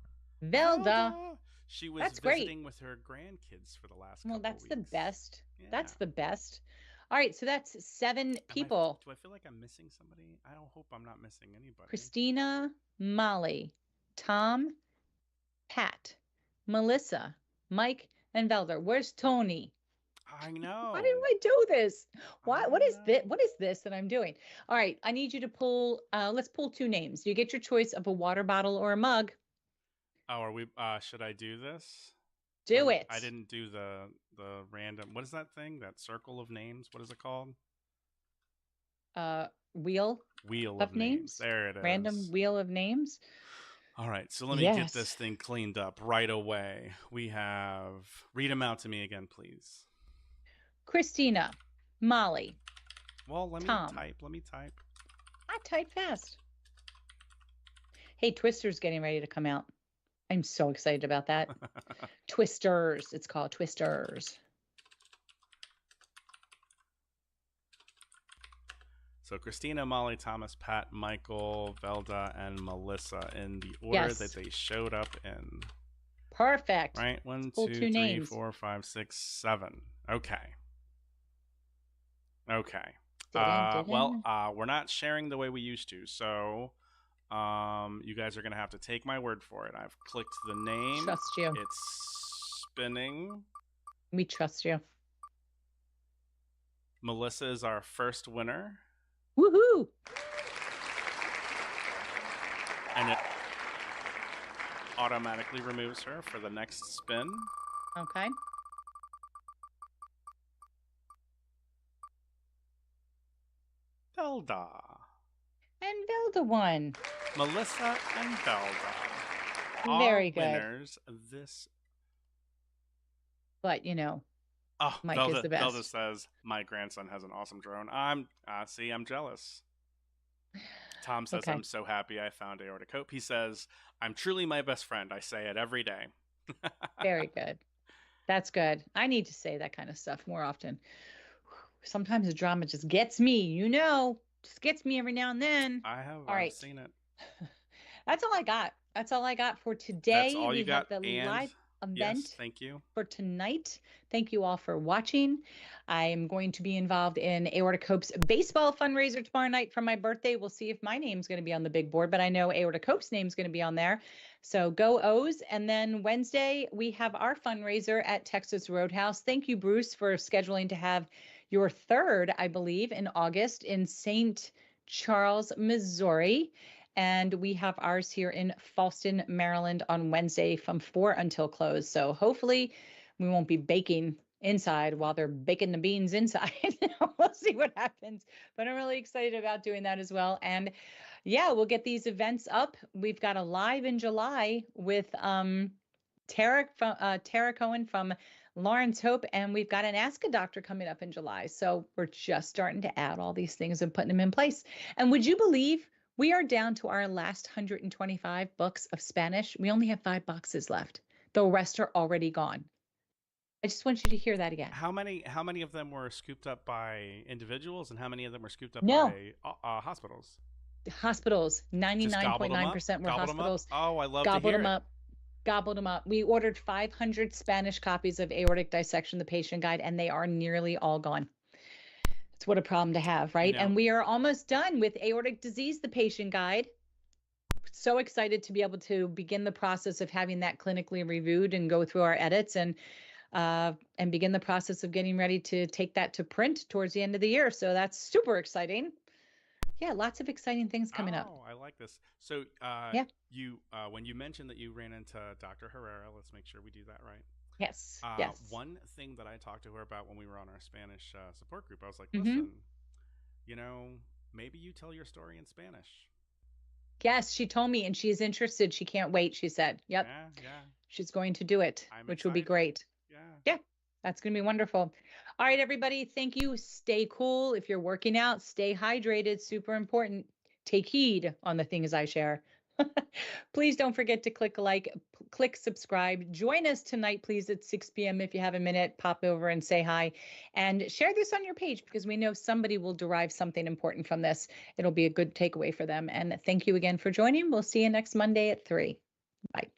[SPEAKER 1] Velda.
[SPEAKER 2] Velda. She was
[SPEAKER 1] That's great.
[SPEAKER 2] visiting with her grandkids for the last
[SPEAKER 1] Well,
[SPEAKER 2] couple
[SPEAKER 1] that's the
[SPEAKER 2] weeks.
[SPEAKER 1] best.
[SPEAKER 2] Yeah.
[SPEAKER 1] That's the best. All right, so that's 7 people.
[SPEAKER 2] Do I feel like I'm missing somebody? I don't hope I'm not missing anybody.
[SPEAKER 1] Christina, Molly, Tom, Pat, Melissa, Mike, and Velder. Where's Tony?
[SPEAKER 2] I know.
[SPEAKER 1] Why do I do this?
[SPEAKER 2] I
[SPEAKER 1] What is this?
[SPEAKER 2] know.
[SPEAKER 1] What is this that I'm doing? All right, I need you to pull. Let's pull 2 names. You get your choice of a water bottle or a mug.
[SPEAKER 2] Oh, are we? Should I do this?
[SPEAKER 1] Do it.
[SPEAKER 2] I didn't do the random. What is that thing? That circle of names. What is it called?
[SPEAKER 1] Wheel
[SPEAKER 2] of names.
[SPEAKER 1] names.
[SPEAKER 2] There it is.
[SPEAKER 1] Random wheel of names.
[SPEAKER 2] All right, so let me get this thing cleaned up right away. We have. Read them out to me again, please.
[SPEAKER 1] Christina, Molly.
[SPEAKER 2] Well, let me type. Let me type.
[SPEAKER 1] I type fast. Hey, Twister's getting ready to come out. I'm so excited about that. Twisters. It's called Twisters.
[SPEAKER 2] So Christina, Molly, Thomas, Pat, Michael, Velda, and Melissa in the order that they showed up in.
[SPEAKER 1] Perfect.
[SPEAKER 2] Right? 1, 2, 3, 4, 5, 6, 7. Okay. Okay. Well, we're not sharing the way we used to, so you guys are going to have to take my word for it. I've clicked the name.
[SPEAKER 1] Trust you.
[SPEAKER 2] It's spinning.
[SPEAKER 1] We trust you.
[SPEAKER 2] Melissa is our first winner.
[SPEAKER 1] Woohoo!
[SPEAKER 2] And it automatically removes her for the next spin.
[SPEAKER 1] Okay.
[SPEAKER 2] Velda.
[SPEAKER 1] And Velda won.
[SPEAKER 2] Melissa and Velda.
[SPEAKER 1] Very good.
[SPEAKER 2] Winners this.
[SPEAKER 1] But, you know, Mike
[SPEAKER 2] Velda,
[SPEAKER 1] is the best.
[SPEAKER 2] Velda says, my grandson has an awesome drone. See, I'm jealous. Tom says, I'm so happy I found Aortic Hope. He says, I'm truly my best friend. I say it every day.
[SPEAKER 1] Very good. That's good. I need to say that kind of stuff more often. Sometimes the drama just gets me, just gets me every now and then.
[SPEAKER 2] I've seen it.
[SPEAKER 1] That's all I got. That's all I got for today.
[SPEAKER 2] That's all you got.
[SPEAKER 1] The live event.
[SPEAKER 2] Yes, thank you
[SPEAKER 1] for tonight. Thank you all for watching. I'm going to be involved in Aortic Hope's baseball fundraiser tomorrow night for my birthday. We'll see if my name's going to be on the big board, but I know Aortic Hope's name's going to be on there. So go O's. And then Wednesday, we have our fundraiser at Texas Roadhouse. Thank you, Bruce, for scheduling to have your 3rd, I believe, in August in St. Charles, Missouri. And we have ours here in Fallston, Maryland on Wednesday from 4 until close. So hopefully we won't be baking inside while they're baking the beans inside. We'll see what happens. But I'm really excited about doing that as well. And yeah, we'll get these events up. We've got a live in July with Tara Cohen from Lawrence Hope, and we've got an Ask a Doctor coming up in July. So we're just starting to add all these things and putting them in place. And would you believe we are down to our last 125 books of Spanish? We only have 5 boxes left. The rest are already gone. I just want you to hear that again.
[SPEAKER 2] How many of them were scooped up by individuals, and how many of them were scooped up by hospitals?
[SPEAKER 1] Hospitals. 99.9% were hospitals.
[SPEAKER 2] Oh, I love to hear it.
[SPEAKER 1] Gobbled them up. We ordered 500 Spanish copies of Aortic Dissection, the Patient Guide, and they are nearly all gone. It's what a problem to have, right? And we are almost done with Aortic Disease, the Patient Guide. So excited to be able to begin the process of having that clinically reviewed and go through our edits and begin the process of getting ready to take that to print towards the end of the year. So that's super exciting. Yeah, lots of exciting things coming up.
[SPEAKER 2] Oh, I like this. So you when you mentioned that you ran into Dr. Herrera, let's make sure we do that right.
[SPEAKER 1] Yes.
[SPEAKER 2] One thing that I talked to her about when we were on our Spanish support group, I was like, listen, maybe you tell your story in Spanish.
[SPEAKER 1] Yes, she told me, and she is interested. She can't wait, she said. Yep.
[SPEAKER 2] Yeah.
[SPEAKER 1] She's going to do it, which will be great. Yeah, that's going to be wonderful. All right, everybody. Thank you. Stay cool. If you're working out, stay hydrated. Super important. Take heed on the things I share. Please don't forget to click like, click subscribe. Join us tonight, please, at 6 p.m. If you have a minute, pop over and say hi and share this on your page, because we know somebody will derive something important from this. It'll be a good takeaway for them. And thank you again for joining. We'll see you next Monday at 3. Bye.